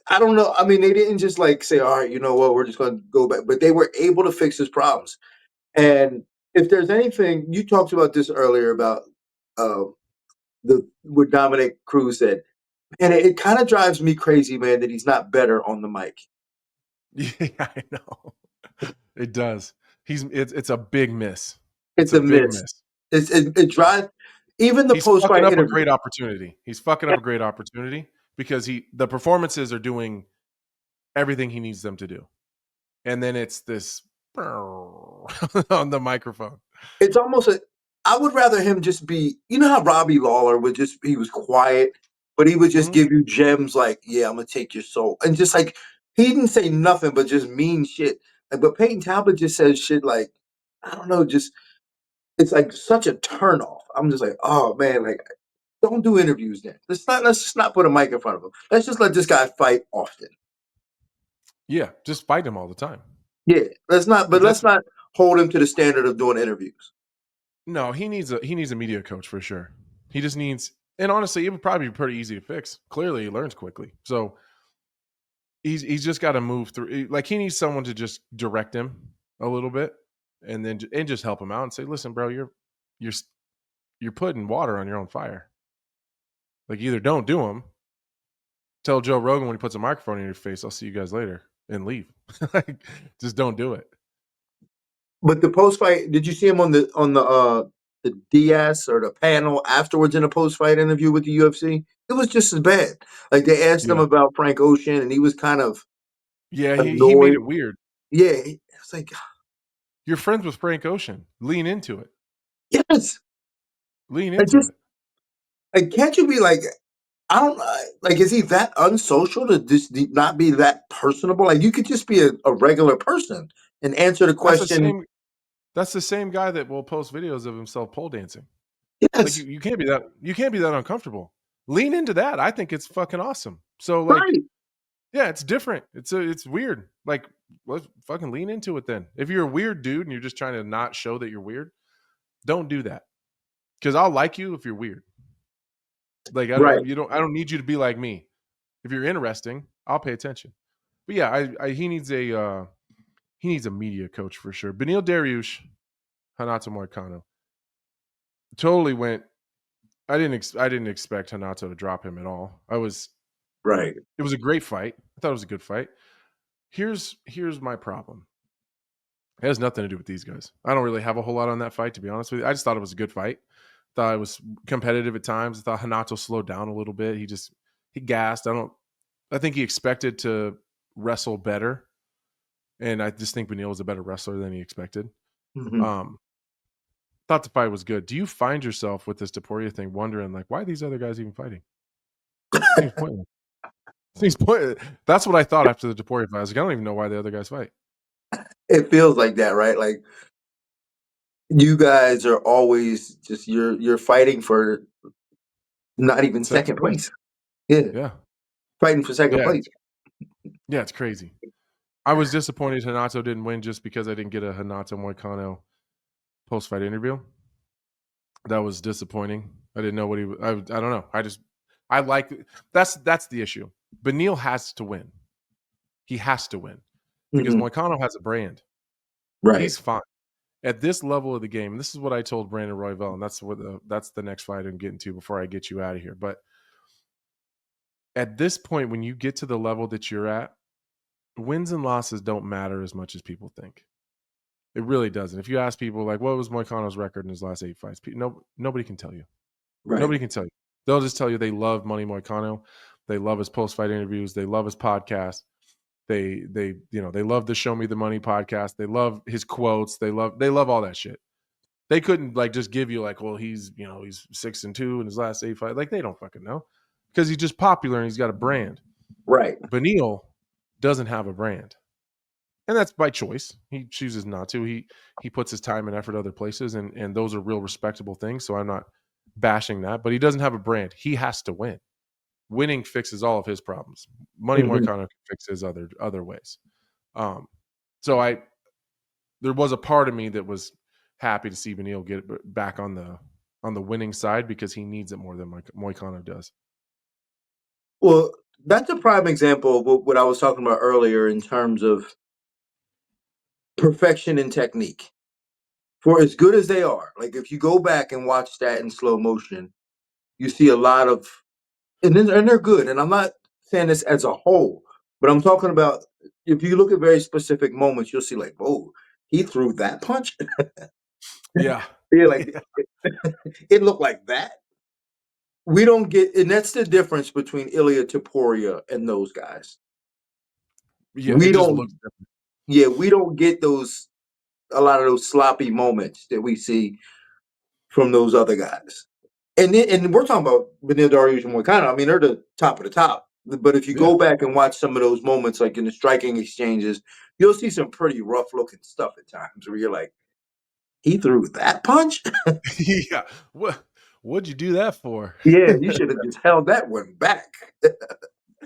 I don't know. I mean, they didn't just like say, all right, you know what, we're just going to go back. But they were able to fix his problems. And if there's anything, you talked about this earlier about uh, the what Dominic Cruz said, and it kind of drives me crazy, man, that he's not better on the mic. Yeah, I know. It does. It's a big miss. It's It's a a big miss. miss. It drives even the He's post fucking fight up a interview. great opportunity. He's fucking up a great opportunity because the performances are doing everything he needs them to do. And then it's this on the microphone. It's almost I would rather him just be. You know how Robbie Lawler he was quiet, but he would just Mhm. give you gems like, "Yeah, I'm gonna take your soul," and just like he didn't say nothing but just mean shit. But Peyton Talbot just says shit like, I don't know, just it's like such a turnoff. I'm just like, oh man, like don't do interviews then. Let's just not put a mic in front of him. Let's just let this guy fight often. Yeah, just fight him all the time. Yeah, let's That's not hold him to the standard of doing interviews. no, he needs a media coach for sure. He just needs, and honestly, it would probably be pretty easy to fix. Clearly, he learns quickly. So he's just got to move through. Like he needs someone to just direct him a little bit, and then just help him out and say, "Listen, bro, you're putting water on your own fire. Like either don't do them. Tell Joe Rogan when he puts a microphone in your face, I'll see you guys later, and leave. Like just don't do it." But the post fight, did you see him on the DS or the panel afterwards in a post fight interview with the UFC? It was just as bad. Like they asked him Yeah, about Frank Ocean, and he was kind of yeah. He made annoyed. it weird. Yeah, it's like You're friends with Frank Ocean. Lean into it. yes, Lean I into just it. like can't you be like I don't like is he that unsocial to just not be that personable? Like you could just be a regular person and answer the That's the question. same. That's the same guy that will post videos of himself pole dancing. Like Yes, you can't be that uncomfortable. Lean into that. I think it's fucking awesome. So like, right, yeah, it's different. It's weird. Like, let's fucking lean into it then. If you're a weird dude and you're just trying to not show that you're weird, don't do that. Because I'll like you if you're weird. Like right. I don't need you to be like me. If you're interesting, I'll pay attention. But yeah, he needs a media coach for sure. Benil Dariush, Hanato Moicano, totally went. I didn't expect Hanato to drop him at all. Right. It was a great fight. I thought it was a good fight. Here's my problem. It has nothing to do with these guys. I don't really have a whole lot on that fight, to be honest with you. I just thought it was a good fight. Thought it was competitive at times. I thought Hanato slowed down a little bit. He gassed. I think he expected to wrestle better. And I just think Benil was a better wrestler than he expected. Mhm. Um, thought the fight was good. Do you find yourself with this Topuria thing wondering like why are these other guys even fighting? Seems pointless. That's what I thought after the Topuria fight. I was like, I don't even know why the other guys fight. It feels like that, right? Like you guys are always just you're fighting for not even Second second place. place. Yeah, Yeah. fighting for second Yeah. place. Yeah, it's crazy. I was disappointed Hanato didn't win just because I didn't get a Hanato Moicano post-fight interview. That was disappointing. I didn't know what I don't know. I like that's the issue. Benil has to win. He has to win because Mhm. Moicano has a brand. Right. He's fine. At this level of the game, and this is what I told Brandon Royval, and that's the next fight I'm getting to before I get you out of here. But at this point, when you get to the level that you're at, wins and losses don't matter as much as people think. It really doesn't. If you ask people like, what was Moicano's record in his last 8 fights? Nobody can tell you. Right. Nobody can tell you. They'll just tell you they love Money Moicano. They love his post-fight interviews. They love his podcast. They love the Show Me the Money podcast. They love his quotes. They love all that shit. They couldn't like just give you like, well, he's 6-2 in his last 8 fights. Like they don't fucking know because he's just popular and he's got a brand. Right. Beneil doesn't have a brand, and that's by choice. He chooses not to. He puts his time and effort other places, and those are real respectable things. So I'm not bashing that, but he doesn't have a brand. He has to win. Winning fixes all of his problems. Money Moicano can fix his other ways. So there was a part of me that was happy to see Beneil get back on the winning side because he needs it more than Moicano does. Well, that's a prime example of what I was talking about earlier in terms of perfection and technique. For as good as they are, like if you go back and watch that in slow motion, you see a lot of, and they're good. And I'm not saying this as a whole, but I'm talking about if you look at very specific moments, you'll see like, oh, he threw that punch. Yeah, Yeah, like it looked like that. We don't get, and that's the difference between Ilia Topuria and those guys. Yeah, We it just don't, looks different. yeah, we don't get a lot of those sloppy moments that we see from those other guys. And we're talking about Beneil Dariush and Moicano. I mean, they're the top of the top. But if you Yeah. go back and watch some of those moments, like in the striking exchanges, you'll see some pretty rough looking stuff at times where you're like, he threw that punch? Yeah. What'd you do that for? Yeah, you should have just held that one back.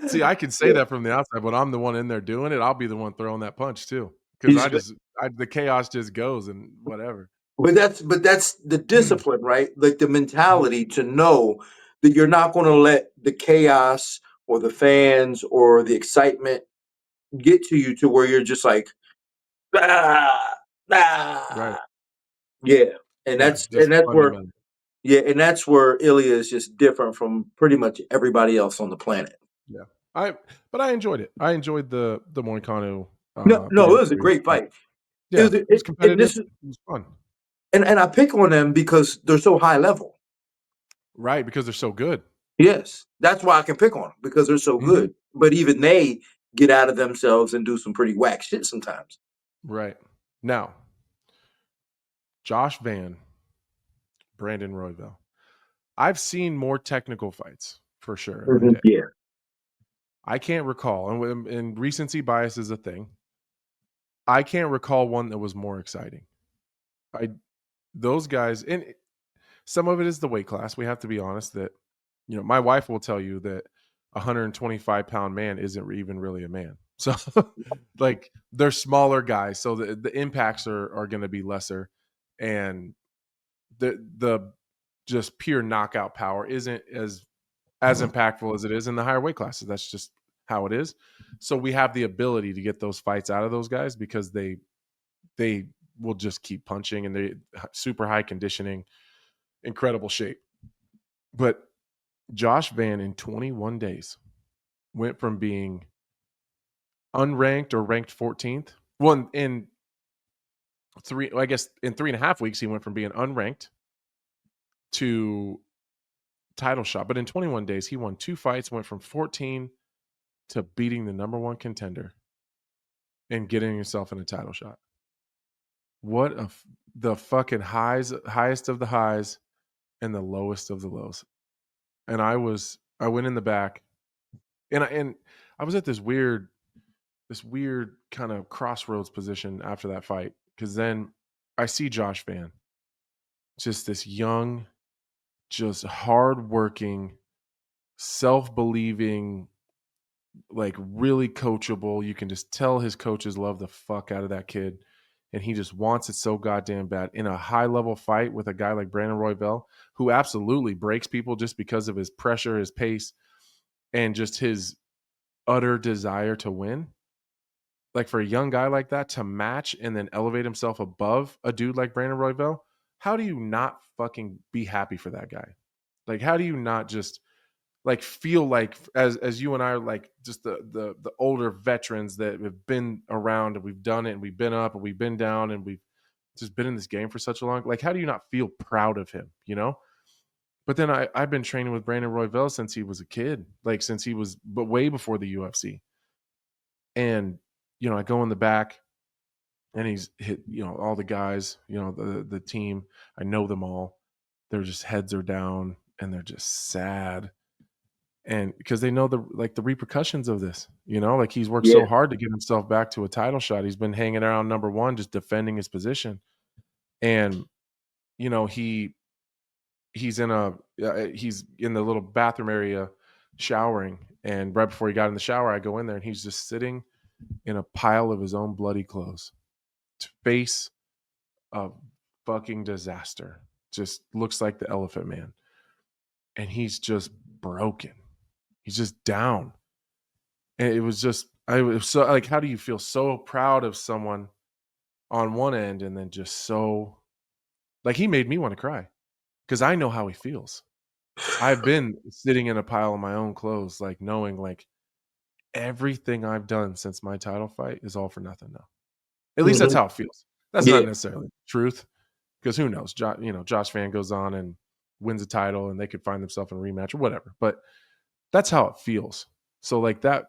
See, I can say Yeah. that from the outside, but I'm the one in there doing it. I'll be the one throwing that punch too, because the chaos just goes and whatever. But that's the discipline, right? Like the mentality to know that you're not going to let the chaos or the fans or the excitement get to you to where you're just like, ah, Right. yeah. And Yeah. that's Just where, fundamental. yeah, and that's where Ilya is just different from pretty much everybody else on the planet. Yeah. But I enjoyed it. I enjoyed the Moicano. No, Beneil it was a Dariush great fight. Yeah, it was And competitive. this It was fun. and I pick on them because they're so high level. Right, because they're so good. Yes, that's why I can pick on them because they're so good. But even they get out of themselves and do some pretty whack shit sometimes. Right. Now, Josh Van, Brandon Royval. I've seen more technical fights for sure in my day. Yeah. I can't recall, and recency bias is a thing. I can't recall one that was more exciting. Those guys, and some of it is the weight class. We have to be honest that, my wife will tell you that a 125-pound man isn't even really a man. So, like, they're smaller guys, so the impacts are going to be lesser, and the just pure knockout power isn't as impactful as it is in the higher weight classes. That's just how it is. So we have the ability to get those fights out of those guys because they will just keep punching, and they super high conditioning, incredible shape. But Josh Van in 21 days went from being unranked or ranked 14th. Well, in 3.5 weeks, he went from being unranked to title shot. But in 21 days, he won 2 fights, went from 14 to beating the number 1 contender and getting himself in a title shot. What the fucking highest of the highs and the lowest of the lows. And I went in the back, and I was at this weird kind of crossroads position after that fight, because then I see Josh Van, just this young, just hardworking, self-believing, like really coachable. You can just tell his coaches love the fuck out of that kid, and he just wants it so goddamn bad in a high-level fight with a guy like Brandon Royval, who absolutely breaks people just because of his pressure, his pace, and just his utter desire to win. Like, for a young guy like that to match and then elevate himself above a dude like Brandon Royval, how do you not fucking be happy for that guy? Like, how do you not just like feel like, as you and I are like just the older veterans that have been around and we've done it and we've been up and we've been down and just been in this game for such a long, like, how do you not feel proud of him, you know? But then I've been training with Brandon Royval since he was a kid, like since he was, but way before the UFC. And, you know, I go in the back and he's hit, you know, all the guys, you know, the team, I know them all. Their just heads are down and they're just sad. And because they know the repercussions of this, you know, like he's worked so hard to get himself back to a title shot. He's been hanging around number one, just defending his position. And, you know, he's in the little bathroom area showering. And right before he got in the shower, I go in there and he's just sitting in a pile of his own bloody clothes. Face of fucking disaster. Just looks like the Elephant Man. And he's just broken. He's just down. And it was just, I was so like, how do you feel so proud of someone on one end and then just so, like, he made me want to cry because I know how he feels. I've been sitting in a pile of my own clothes, like knowing like everything I've done since my title fight is all for nothing now. At least that's how it feels. That's not necessarily the truth, because who knows? Josh Van goes on and wins a title and they could find themselves in a rematch or whatever. But that's how it feels. So like that,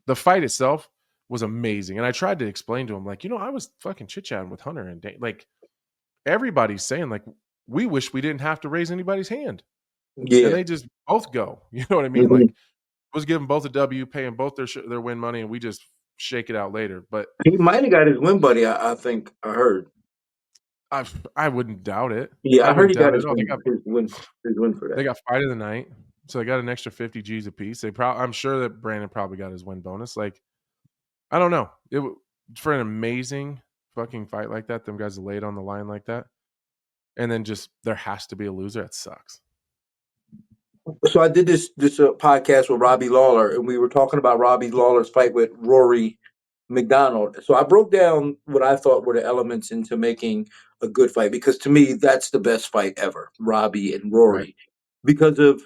the fight itself was amazing. And I tried to explain to him, like, you know, I was fucking chit-chatting with Hunter and Dane. Like, everybody's saying, like, we wish we didn't have to raise anybody's hand. Yeah. And they just both go. You know what I mean? Like, was giving both a W, paying both their win money, and we just shake it out later. But he might have got his win, buddy. I think I heard. I wouldn't doubt it. Yeah, I heard he got his win for that. They got fight of the night, so they got an extra 50 G's a piece. I'm sure that Brandon probably got his win bonus. Like, I don't know. For an amazing fucking fight like that, them guys laid on the line like that, and then just there has to be a loser. It sucks. So I did this podcast with Robbie Lawler, and we were talking about Robbie Lawler's fight with Rory McDonald. So I broke down what I thought were the elements into making a good fight, because to me that's the best fight ever, Robbie and Rory, right. Because of,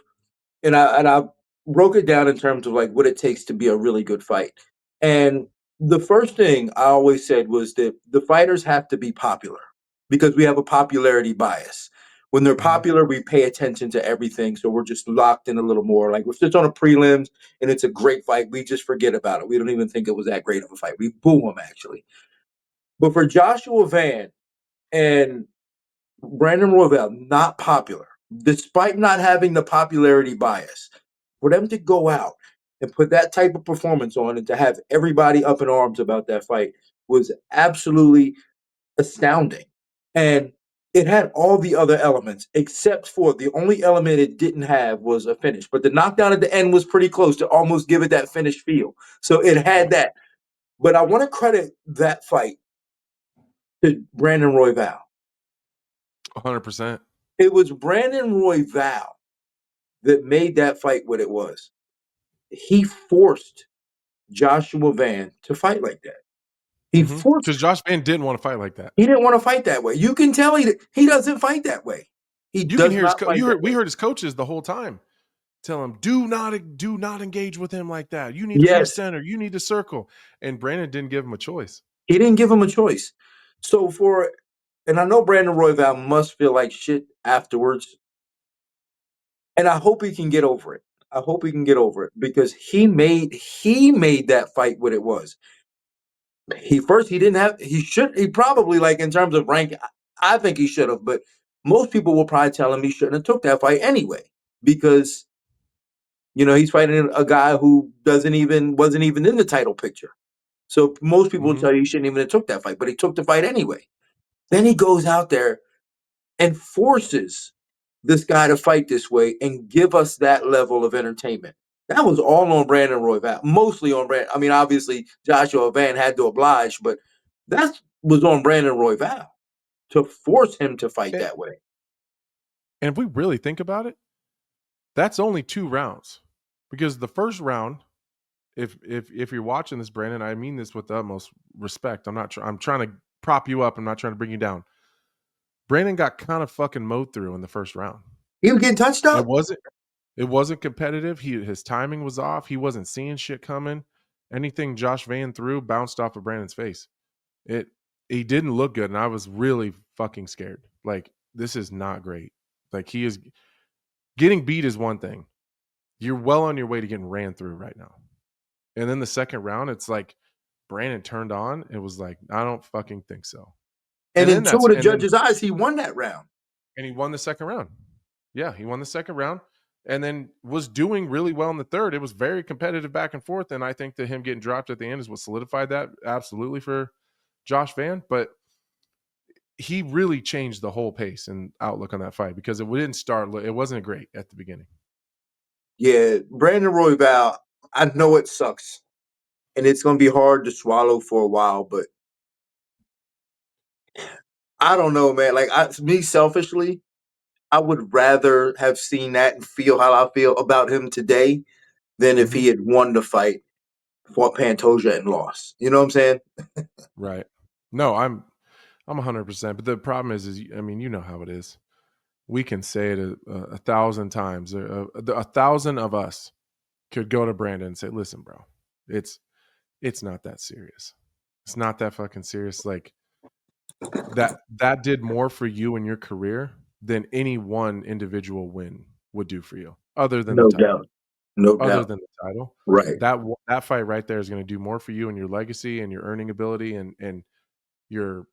and I broke it down in terms of like what it takes to be a really good fight. And the first thing I always said was that the fighters have to be popular, because we have a popularity bias. When they're popular, we pay attention to everything, so we're just locked in a little more. Like, if it's on a prelims and it's a great fight, we just forget about it. We don't even think it was that great of a fight. We boo them, actually. But for Joshua Van and Brandon Royval, not popular, despite not having the popularity bias, for them to go out and put that type of performance on and to have everybody up in arms about that fight was absolutely astounding. And it had all the other elements, except for the only element it didn't have was a finish. But the knockdown at the end was pretty close to almost give it that finish feel. So it had that. But I want to credit that fight to Brandon Royval. 100%. It was Brandon Royval that made that fight what it was. He forced Joshua Van to fight like that. He forced, because Josh Van didn't want to fight like that. He didn't want to fight that way. You can tell he doesn't fight that way. We heard his coaches the whole time tell him, do not engage with him like that. You need to recenter. You need to circle. And Brandon didn't give him a choice. He didn't give him a choice. So and I know Brandon Royval must feel like shit afterwards. And I hope he can get over it. Because he made that fight what it was. He probably, like, in terms of rank, I think he should have, but most people will probably tell him he shouldn't have took that fight anyway, because, you know, he's fighting a guy who wasn't even in the title picture. So most people will tell you he shouldn't even have took that fight, but he took the fight anyway. Then he goes out there and forces this guy to fight this way and give us that level of entertainment. That was all on Brandon Royval, mostly on Brandon. I mean, obviously Joshua Van had to oblige, but that was on Brandon Royval to force him to fight that way. And if we really think about it, that's only 2 rounds, because the first round, if you're watching this, Brandon, I mean this with the utmost respect. I'm trying to prop you up. I'm not trying to bring you down. Brandon got kind of fucking mowed through in the first round. He was getting touched up. It wasn't competitive. His timing was off. He wasn't seeing shit coming. Anything Josh Van threw bounced off of Brandon's face. He didn't look good, and I was really fucking scared. Like, this is not great. Like, he is getting beat is one thing. You're well on your way to getting ran through right now. And then the second round, it's like Brandon turned on. It was like, I don't fucking think so. And then in two of the judges' eyes, he won that round. And he won the second round. Yeah, he won the second round and then was doing really well in the third. It was very competitive back and forth. And I think that him getting dropped at the end is what solidified that absolutely for Josh Van. But he really changed the whole pace and outlook on that fight because it wasn't great at the beginning. Yeah, Brandon Royval, I know it sucks. And it's going to be hard to swallow for a while, but I don't know, man. Like, me selfishly, I would rather have seen that and feel how I feel about him today than if he had won the fight, fought Pantoja and lost. You know what I'm saying? Right. No, I'm 100%. But the problem is, I mean, you know how it is. We can say it a thousand times. 1,000 of us could go to Brandon and say, listen, bro, it's not that serious. It's not that fucking serious. Like, that did more for you in your career than any one individual win would do for you, other than No the title. doubt. No Other doubt. than the title. Right. That fight right there is going to do more for you and your legacy and your earning ability and your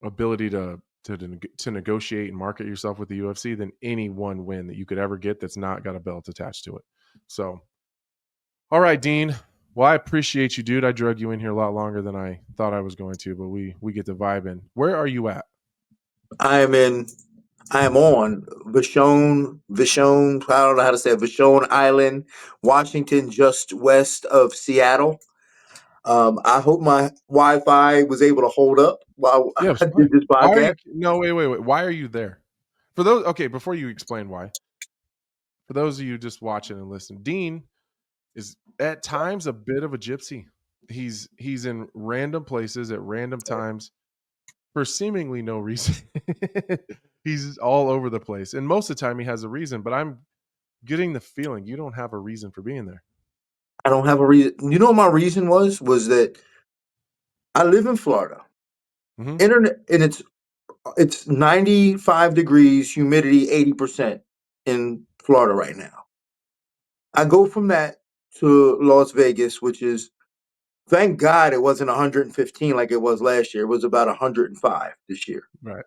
ability to negotiate and market yourself with the UFC than any one win that you could ever get that's not got a belt attached to it. So, all right, Dean. Well, I appreciate you, dude. I drug you in here a lot longer than I thought I was going to, but we get the vibe in. Where are you at? I am on Vashon, I don't know how to say it, Vashon Island, Washington, just west of Seattle. I hope my Wi-Fi was able to hold up while Yeah, I did this why are you? podcast. No, wait. Why are you there? For those, okay, before you explain why, for those of you just watching and listening, Dean is at times a bit of a gypsy. He's in random places at random times for seemingly no reason. He's all over the place, and most of the time he has a reason. But I'm getting the feeling you don't have a reason for being there. I don't have a reason. You know what my reason was that I live in Florida. Mm-hmm. Internet, and it's 95 degrees, humidity 80% in Florida right now. I go from that to Las Vegas, which is, thank God it wasn't 115 like it was last year. It was about 105 this year. Right.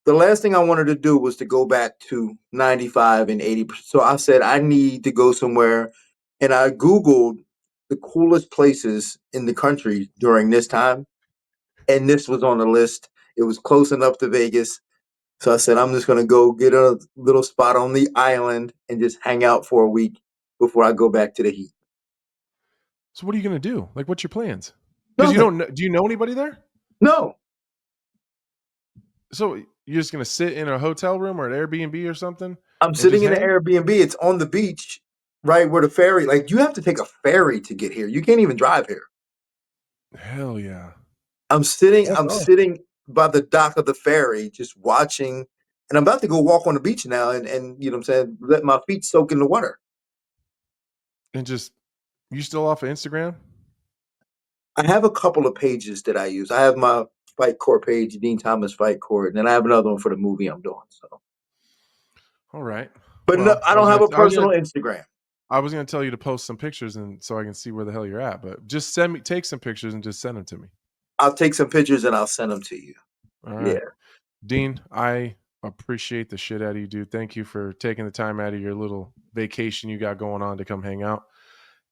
The last thing I wanted to do was to go back to 95 and 80%. So I said, I need to go somewhere. And I Googled the coolest places in the country during this time. And this was on the list. It was close enough to Vegas. So I said, I'm just going to go get a little spot on the island and just hang out for a week before I go back to the heat. So what are you going to do? Like, what's your plans? Because you don't know, do you know anybody there? No. So you're just going to sit in a hotel room or an Airbnb or something? I'm sitting in an Airbnb. It's on the beach, right where the ferry, like, you have to take a ferry to get here. You can't even drive here. Hell yeah. I'm sitting by the dock of the ferry, just watching, and I'm about to go walk on the beach now and you know what I'm saying, let my feet soak in the water. And just, you still off of Instagram? I have a couple of pages that I use. I have my Fight Court page, Dean Thomas Fight Court, and then I have another one for the movie I'm doing. So, all right. but well, no, I don't have a personal Instagram. I was going to tell you to post some pictures and so I can see where the hell you're at, but just take some pictures and just send them to me. I'll take some pictures and I'll send them to you. All right. Yeah. Dean, I appreciate the shit out of you, dude. Thank you for taking the time out of your little vacation you got going on to come hang out.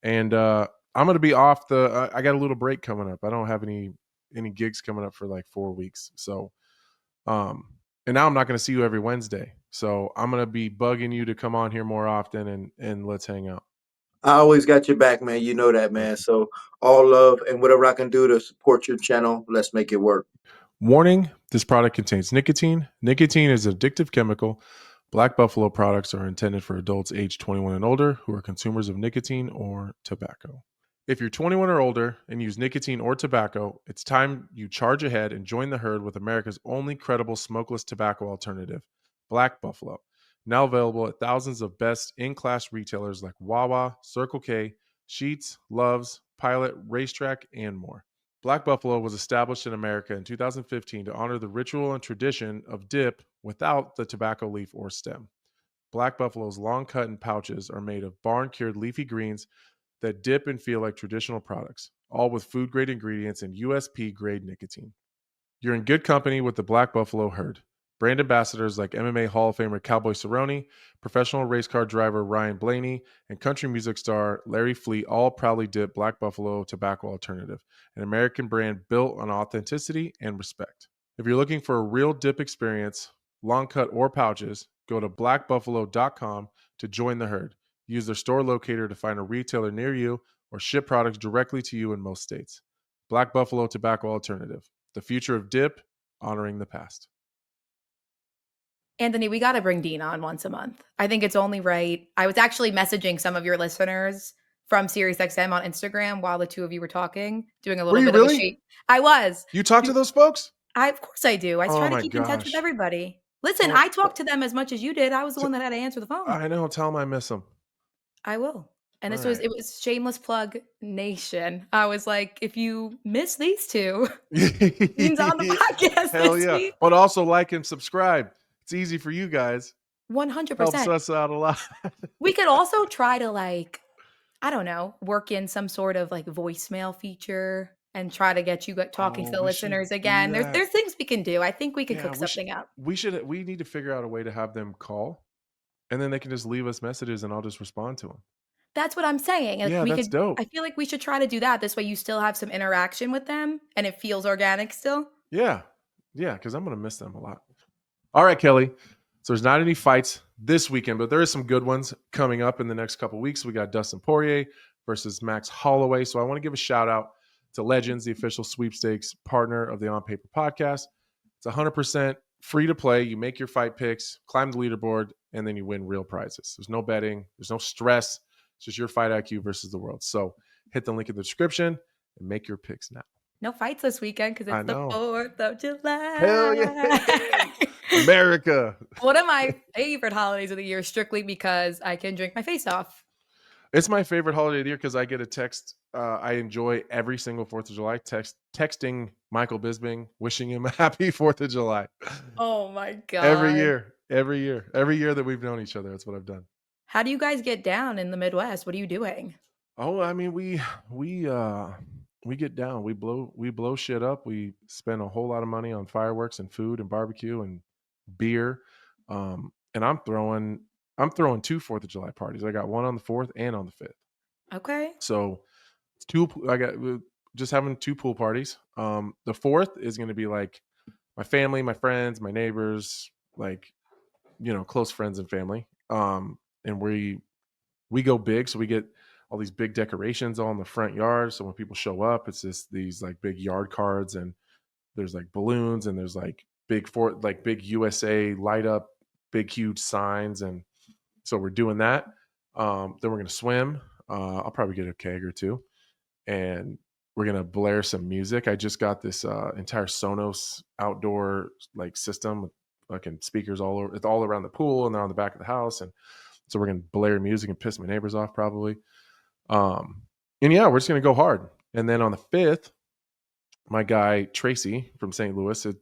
And I'm going to be off I got a little break coming up. I don't have any gigs coming up for like 4 weeks. So, and now I'm not going to see you every Wednesday. So I'm going to be bugging you to come on here more often and let's hang out. I always got your back, man. You know that, man. So all love and whatever I can do to support your channel, let's make it work. Warning, this product contains nicotine. Nicotine is an addictive chemical. Black Buffalo products are intended for adults aged 21 and older who are consumers of nicotine or tobacco. If you're 21 or older and use nicotine or tobacco, it's time you charge ahead and join the herd with America's only credible smokeless tobacco alternative, Black Buffalo. Now available at thousands of best in-class retailers like Wawa, Circle K, Sheetz, Love's, Pilot, Racetrack, and more. Black Buffalo was established in America in 2015 to honor the ritual and tradition of dip without the tobacco leaf or stem. Black Buffalo's long cut and pouches are made of barn-cured leafy greens that dip and feel like traditional products, all with food-grade ingredients and USP-grade nicotine. You're in good company with the Black Buffalo herd. Brand ambassadors like MMA Hall of Famer Cowboy Cerrone, professional race car driver Ryan Blaney, and country music star Larry Fleet all proudly dip Black Buffalo tobacco alternative, an American brand built on authenticity and respect. If you're looking for a real dip experience, long cut or pouches, go to blackbuffalo.com to join the herd. Use their store locator to find a retailer near you or ship products directly to you in most states. Black Buffalo Tobacco Alternative. The future of dip, honoring the past. Anthony, we got to bring Dean on once a month. I think it's only right. I was actually messaging some of your listeners from SiriusXM on Instagram while the two of you were talking, doing a little bit of a shape. I was. You talk to those folks? Of course I do. I try to keep in touch with everybody. Listen, I talked to them as much as you did. I was the one that had to answer the phone. I know. Tell them I miss them. I will. And it was shameless plug nation. I was like, if you miss these two, Dean's on the podcast this week. But also like and subscribe. It's easy for you guys. 100%. Helps us out a lot. We could also try to I don't know, work in some sort of voicemail feature and try to get you talking to the listeners again. There's things we can do. I think we could cook something up. We need to figure out a way to have them call, and then they can just leave us messages and I'll just respond to them. That's what I'm saying. That's dope. I feel like we should try to do that. This way you still have some interaction with them and it feels organic still. Yeah. Yeah, because I'm going to miss them a lot. All right, Kelly. So there's not any fights this weekend, but there is some good ones coming up in the next couple of weeks. We got Dustin Poirier versus Max Holloway. So I want to give a shout out to Legendz, the official sweepstakes partner of the On Paper podcast. It's 100% free to play. You make your fight picks, climb the leaderboard, and then you win real prizes. There's no betting. There's no stress. It's just your fight IQ versus the world. So hit the link in the description and make your picks now. No fights this weekend because it's the 4th of July. Hell yeah. America. One of my favorite holidays of the year, strictly because I can drink my face off. It's my favorite holiday of the year because I get a text. I enjoy every single 4th of July texting Michael Bisping, wishing him a happy 4th of July. Oh my God. Every year that we've known each other. That's what I've done. How do you guys get down in the Midwest? What are you doing? Oh, I mean, we get down. We blow shit up. We spend a whole lot of money on fireworks and food and barbecue and beer. And I'm throwing 2 4th of July parties. I got one on the 4th and on the 5th. Okay. So we're just having 2 pool parties. The 4th is going to be like my family, my friends, my neighbors, close friends and family. And we go big. So we get all these big decorations all in the front yard. So when people show up, it's just these big yard cards, and there's balloons, and there's big USA light up, big, huge signs. And so we're doing that. Then we're going to swim. I'll probably get a keg or 2, and we're going to blare some music. I just got this entire Sonos outdoor system with fucking speakers all over. It's all around the pool, and they're on the back of the house. And so we're going to blare music and piss my neighbors off probably. And yeah, we're just going to go hard. And then on the 5th, my guy Tracy from St. Louis said,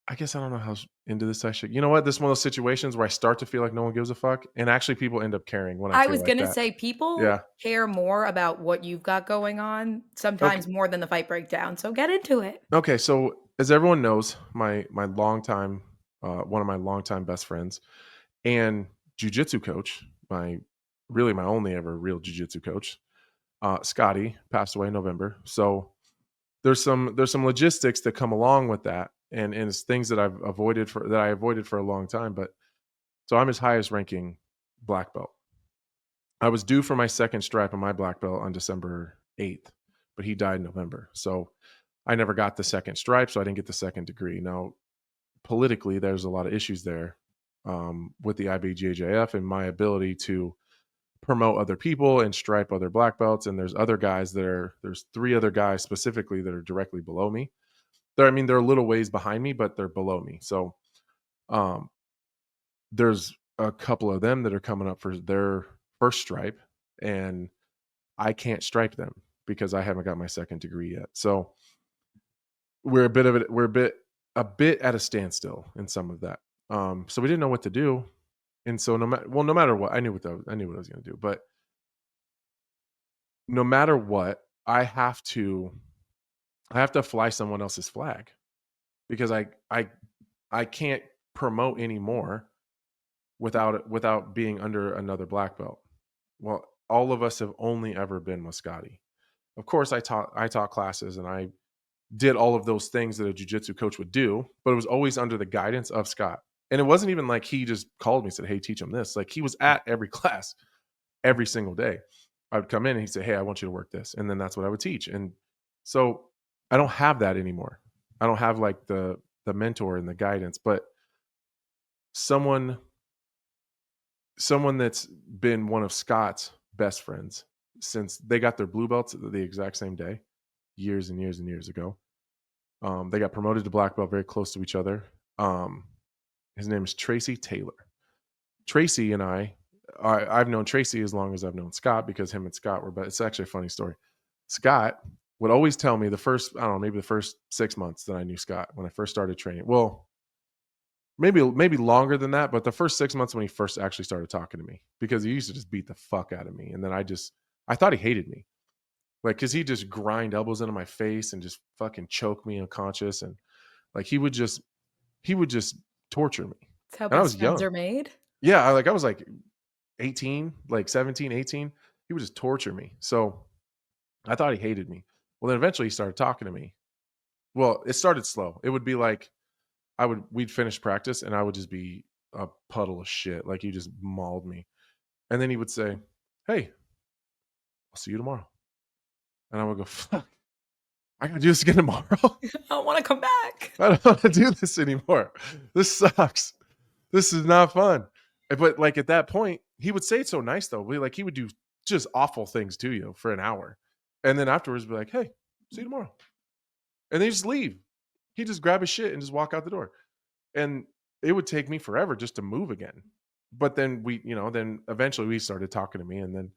I guess I don't know how into this I should. You know what? This is one of those situations where I start to feel like no one gives a fuck. And actually people end up caring when I was going to say people care more about what you've got going on sometimes more than the fight breakdown. So get into it. Okay. So as everyone knows, my longtime, one of my longtime best friends and jiu-jitsu coach, my only ever real jiu-jitsu coach, Scotty, passed away in November. So there's some logistics that come along with that, and it's things that I avoided for a long time. But so I'm his highest ranking black belt. I was due for my second stripe on my black belt on December 8th, but he died in November. So I never got the second stripe, so I didn't get the second degree. Now, politically, there's a lot of issues there with the IBJJF and my ability to promote other people and stripe other black belts. And there's 3 other guys specifically that are directly below me. They're a little ways behind me, but they're below me. So there's a couple of them that are coming up for their first stripe, and I can't stripe them because I haven't got my second degree yet. So we're a bit at a standstill in some of that. So we didn't know what to do. And so no matter what, I knew what I was going to do, but no matter what, I have to fly someone else's flag, because I can't promote anymore without being under another black belt. Well, all of us have only ever been with Scotty. Of course, I taught classes and I did all of those things that a jiu-jitsu coach would do, but it was always under the guidance of Scott. And it wasn't even like he just called me and said, hey, teach him this. Like, he was at every class every single day. I would come in and he'd say, hey, I want you to work this. And then that's what I would teach. And so I don't have that anymore. I don't have like the mentor and the guidance, but someone that's been one of Scott's best friends since they got their blue belts the exact same day, years and years and years ago. They got promoted to black belt very close to each other. His name is Tracy Taylor. Tracy and I've known Tracy as long as I've known Scott, because him and Scott were, but it's actually a funny story. Scott would always tell me the first 6 months that I knew Scott, when I first started training. Well, maybe longer than that, but the first 6 months when he first actually started talking to me, because he used to just beat the fuck out of me. And then I thought he hated me. Like, cause he just grind elbows into my face and just fucking choke me unconscious. And like, he would just torture me. That's how And I was best friends young. are made. Yeah. I was like 18, like 17, 18. He would just torture me. So I thought he hated me. Well, then eventually he started talking to me. Well, it started slow. It would be like, we'd finish practice and I would just be a puddle of shit. Like, he just mauled me. And then he would say, hey, I'll see you tomorrow. And I would go, fuck, I gotta do this again tomorrow. I don't want to come back. I don't want to do this anymore. This sucks. This is not fun. But like, at that point, he would say it so nice though. Like, he would do just awful things to you for an hour. And then afterwards be like, hey, see you tomorrow. And then just leave. He'd just grab his shit and just walk out the door. And it would take me forever just to move again. But then then eventually we started talking to me, and then,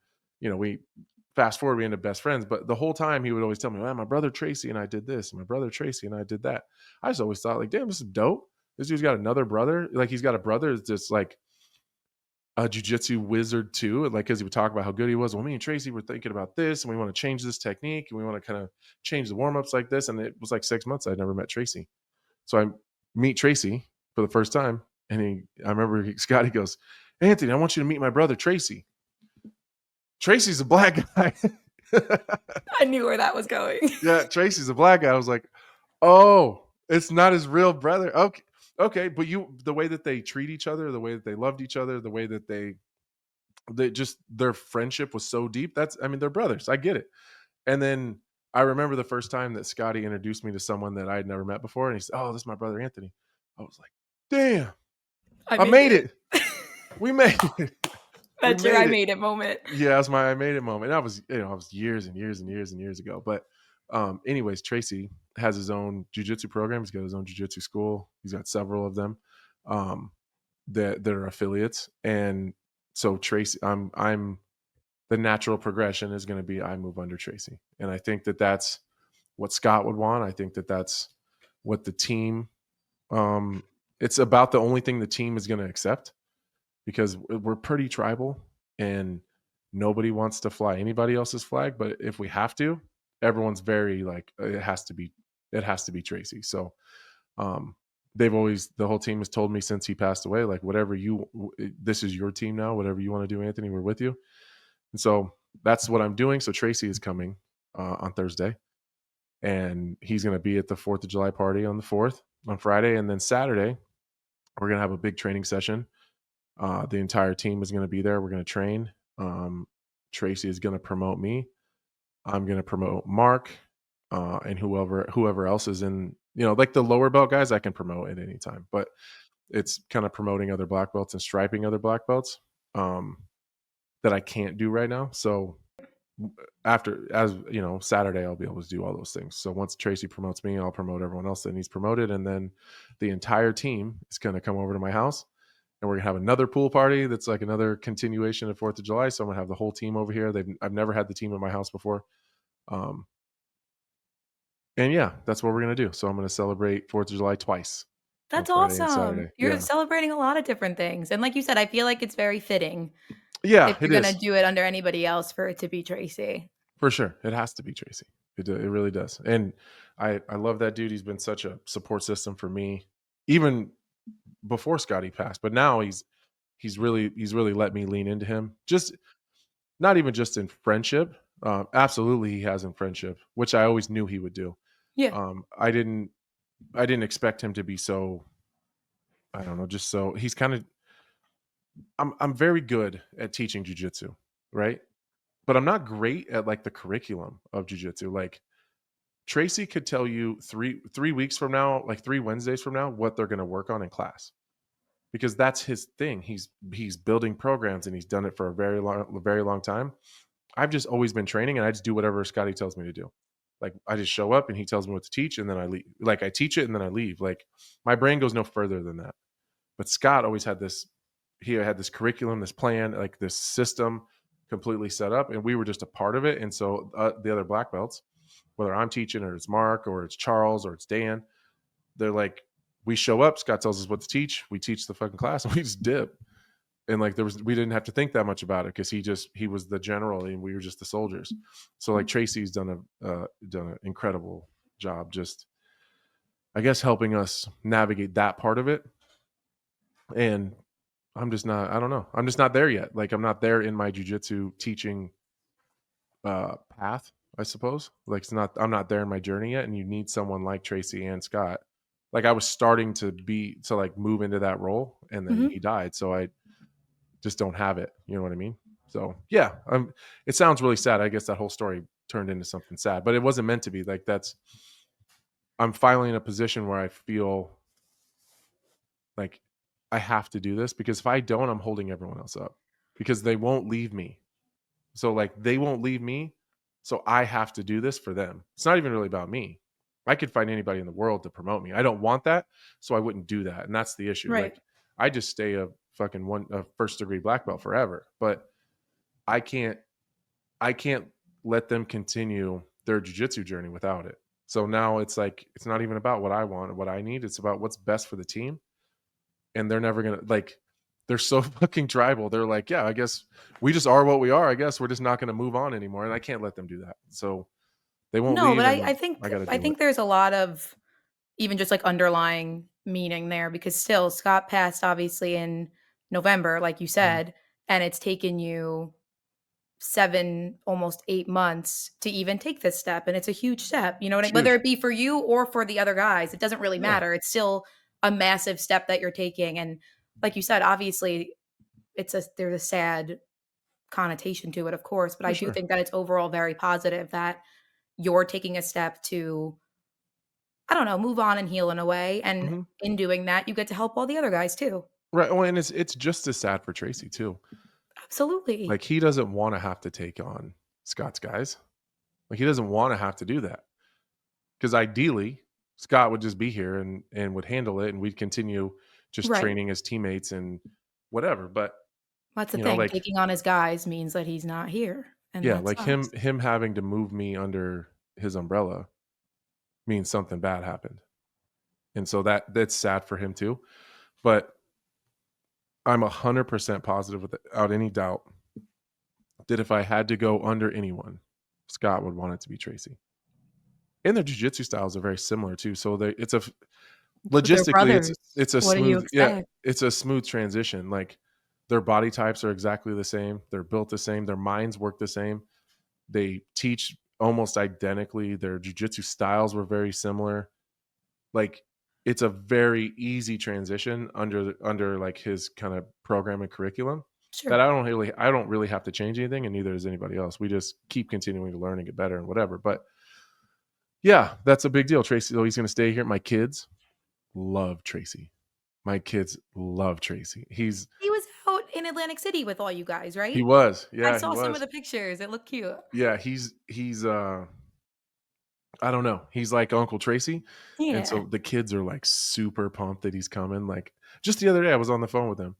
we fast forward, we ended up best friends. But the whole time he would always tell me, my brother Tracy and I did this, and my brother Tracy and I did that. I just always thought, like, damn, this is dope. This dude's got another brother. Like, he's got a brother that's just like a jiu-jitsu wizard too. Like, because he would talk about how good he was. Well, me and Tracy were thinking about this, and we want to change this technique, and we want to kind of change the warm-ups like this. And it was like 6 months I'd never met Tracy. So I meet Tracy for the first time, and I remember Scotty goes, Anthony, I want you to meet my brother Tracy. Tracy's a black guy. I knew where that was going. Yeah, Tracy's a black guy. I was like, oh, it's not his real brother. Okay. But the way that they treat each other, the way that they loved each other, the way that their friendship was so deep. They're brothers. I get it. And then I remember the first time that Scotty introduced me to someone that I had never met before. And he said, oh, this is my brother Anthony. I was like, damn, I made it. We made it. That's your I made it moment. Yeah, it was my I made it moment. That was, I was years and years and years and years ago. But anyways, Tracy has his own jiu-jitsu program. He's got his own jiu-jitsu school. He's got several of them that are affiliates. And so Tracy, I'm the natural progression is going to be I move under Tracy. And I think that that's what Scott would want. I think that that's what the team, it's about the only thing the team is going to accept, because we're pretty tribal and nobody wants to fly anybody else's flag. But if we have to, everyone's very like, it has to be Tracy. So the whole team has told me since he passed away, like, this is your team now, whatever you want to do, Anthony, we're with you. And so that's what I'm doing. So Tracy is coming on Thursday, and he's going to be at the 4th of July party on the 4th on Friday. And then Saturday, we're going to have a big training session. The entire team is going to be there. We're going to train. Tracy is going to promote me. I'm going to promote Mark, and whoever else is in, like the lower belt guys I can promote at any time, but it's kind of promoting other black belts and striping other black belts that I can't do right now. So Saturday I'll be able to do all those things. So once Tracy promotes me, I'll promote everyone else that needs promoted. And then the entire team is going to come over to my house, and we're going to have another pool party that's like another continuation of 4th of July. So I'm going to have the whole team over here. I've never had the team at my house before. Um, and yeah, that's what we're gonna do. So I'm gonna celebrate 4th of July twice on That's Friday and awesome. Saturday. You're Yeah, celebrating a lot of different things. And like you said, I feel like it's very fitting yeah, if it you're gonna is do it under anybody else for it to be Tracy. for sure. It has to be Tracy. It really does. And I love that dude. He's been such a support system for me, even before Scotty passed. But now he's really let me lean into him. Just not even just in friendship. Absolutely, he has in friendship, which I always knew he would do. Yeah. I didn't expect him to be so. I don't know, just so he's kind of. I'm very good at teaching jujitsu, right? But I'm not great at like the curriculum of jujitsu. Like Tracy could tell you 3 weeks from now, like 3 Wednesdays from now, what they're going to work on in class, because that's his thing. He's building programs and he's done it for a very long time. I've just always been training and I just do whatever Scotty tells me to do. Like I just show up and he tells me what to teach and then I leave. Like I teach it and then I leave. Like my brain goes no further than that. But Scott always had this. He had this curriculum, this plan, like this system completely set up, and we were just a part of it. And so the other black belts, whether I'm teaching or it's Mark or it's Charles or it's Dan, they're like, we show up, Scott tells us what to teach, we teach the fucking class, and we just dip. And like we didn't have to think that much about it because he was the general and we were just the soldiers. So like Tracy's done an incredible job, just I guess helping us navigate that part of it. And I don't know. I'm just not there yet. Like I'm not there in my jujitsu teaching path, I suppose. Like I'm not there in my journey yet. And you need someone like Tracy and Scott. Like I was starting to like move into that role and then he died. So I just don't have it. You know what I mean? So yeah, it sounds really sad. I guess that whole story turned into something sad, but it wasn't meant to be. Like I'm finally in a position where I feel like I have to do this, because if I don't, I'm holding everyone else up because they won't leave me. So like they won't leave me. So I have to do this for them. It's not even really about me. I could find anybody in the world to promote me. I don't want that. So I wouldn't do that. And that's the issue. Right. Like I just stay a fucking first degree black belt forever, but I can't let them continue their jiu-jitsu journey without it. So now it's like, it's not even about what I want or what I need. It's about what's best for the team. And they're never going to, like, they're so fucking tribal. They're like, yeah, I guess we just are what we are. I guess we're just not going to move on anymore. And I can't let them do that. So they won't leave. But I I think there's a lot of even just like underlying meaning there, because still Scott passed obviously in November, like you said, and it's taken you 7, almost 8 months to even take this step. And it's a huge step, you know what I mean? Whether it be for you or for the other guys, it doesn't really matter. It's still a massive step that you're taking. And like you said, obviously there's a sad connotation to it, of course, but I do think that it's overall very positive that you're taking a step to, I don't know, move on and heal in a way. And in doing that, you get to help all the other guys too. Right. Oh, and it's just as sad for Tracy too. Absolutely. Like he doesn't want to have to take on Scott's guys. Like he doesn't want to have to do that. Because ideally, Scott would just be here and would handle it, and we'd continue just training as teammates and whatever. But that's the thing. Like, taking on his guys means that he's not here. And yeah, like him having to move me under his umbrella means something bad happened. And so that's sad for him too. But I'm 100% positive without any doubt that if I had to go under anyone, Scott would want it to be Tracy. And their jiu-jitsu styles are very similar too. So it's a logistically it's a smooth it's a smooth transition. Like their body types are exactly the same. They're built the same. Their minds work the same. They teach almost identically. Their jiu-jitsu styles were very similar. Like it's a very easy transition under like his kind of program and curriculum. That I don't really have to change anything, and neither does anybody else. We just keep continuing to learn and get better and whatever. But yeah, that's a big deal. Tracy, he's going to stay here. My kids love Tracy. My kids love Tracy. He was out in Atlantic City with all you guys, right? He was. Yeah, I saw some of the pictures. It looked cute. Yeah, he's I don't know. He's like Uncle Tracy. Yeah. And so the kids are like super pumped that he's coming. Like just the other day I was on the phone with him.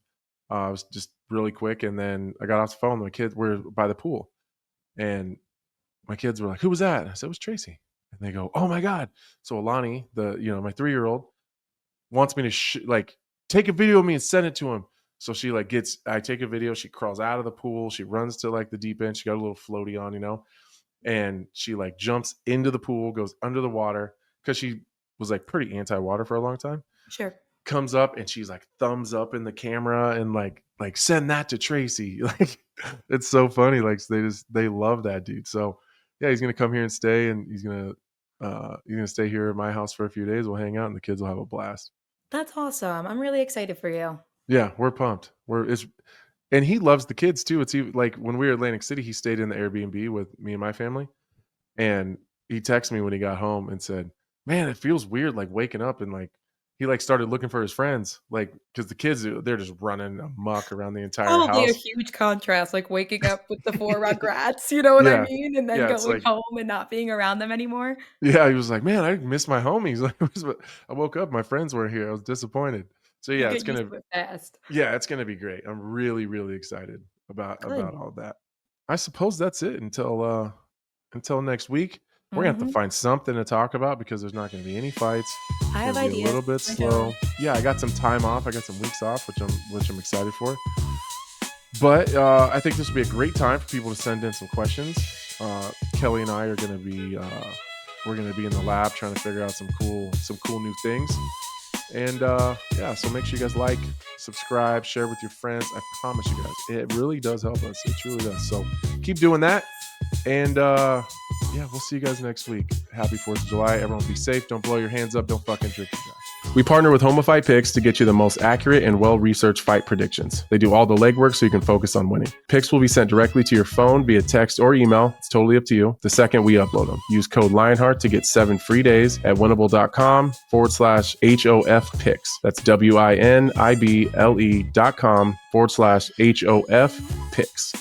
I was just really quick, and then I got off the phone. The kids were by the pool, and my kids were like, who was that? And I said, it was Tracy. And they go, oh my God. So Alani, my 3-year-old, wants me to take a video of me and send it to him. So she I take a video, she crawls out of the pool, she runs to the deep end, she got a little floaty on, and she jumps into the pool, goes under the water, because she was pretty anti-water for a long time. Sure. Comes up and she's thumbs up in the camera and send that to Tracy. It's so funny. They love that dude. So yeah, he's gonna come here and stay, and he's gonna stay here at my house for a few days. We'll hang out and the kids will have a blast. That's awesome. I'm really excited for you. Yeah, we're pumped. And he loves the kids too. It's even when we were in Atlantic City, he stayed in the Airbnb with me and my family, and he texted me when he got home and said, man, it feels weird waking up and he started looking for his friends, because the kids, they're just running amok around the entire house. Probably a huge contrast, waking up with the 4 Rugrats, you know what I mean? And then going home and not being around them anymore. Yeah, he was like, man, I miss my homies. I woke up, my friends weren't here. I was disappointed. So yeah, it's gonna be great. I'm really, really excited about all that. I suppose that's it until next week. We're gonna have to find something to talk about because there's not gonna be any fights. I have ideas. A little bit slow. Yeah, I got some time off. I got some weeks off, which I'm excited for. But I think this will be a great time for people to send in some questions. Kelly and I are gonna be we're gonna be in the lab trying to figure out some cool new things. And so make sure you guys subscribe, share with your friends. I promise you guys, it really does help us. It truly does. So keep doing that. And we'll see you guys next week. Happy 4th of July. Everyone be safe. Don't blow your hands up. Don't fucking drink and drive. We partner with HomoFight Picks to get you the most accurate and well-researched fight predictions. They do all the legwork so you can focus on winning. Picks will be sent directly to your phone via text or email. It's totally up to you. The second we upload them. Use code Lionheart to get 7 free days at winnable.com/HOF picks. That's WINIBLE.com/HOF picks.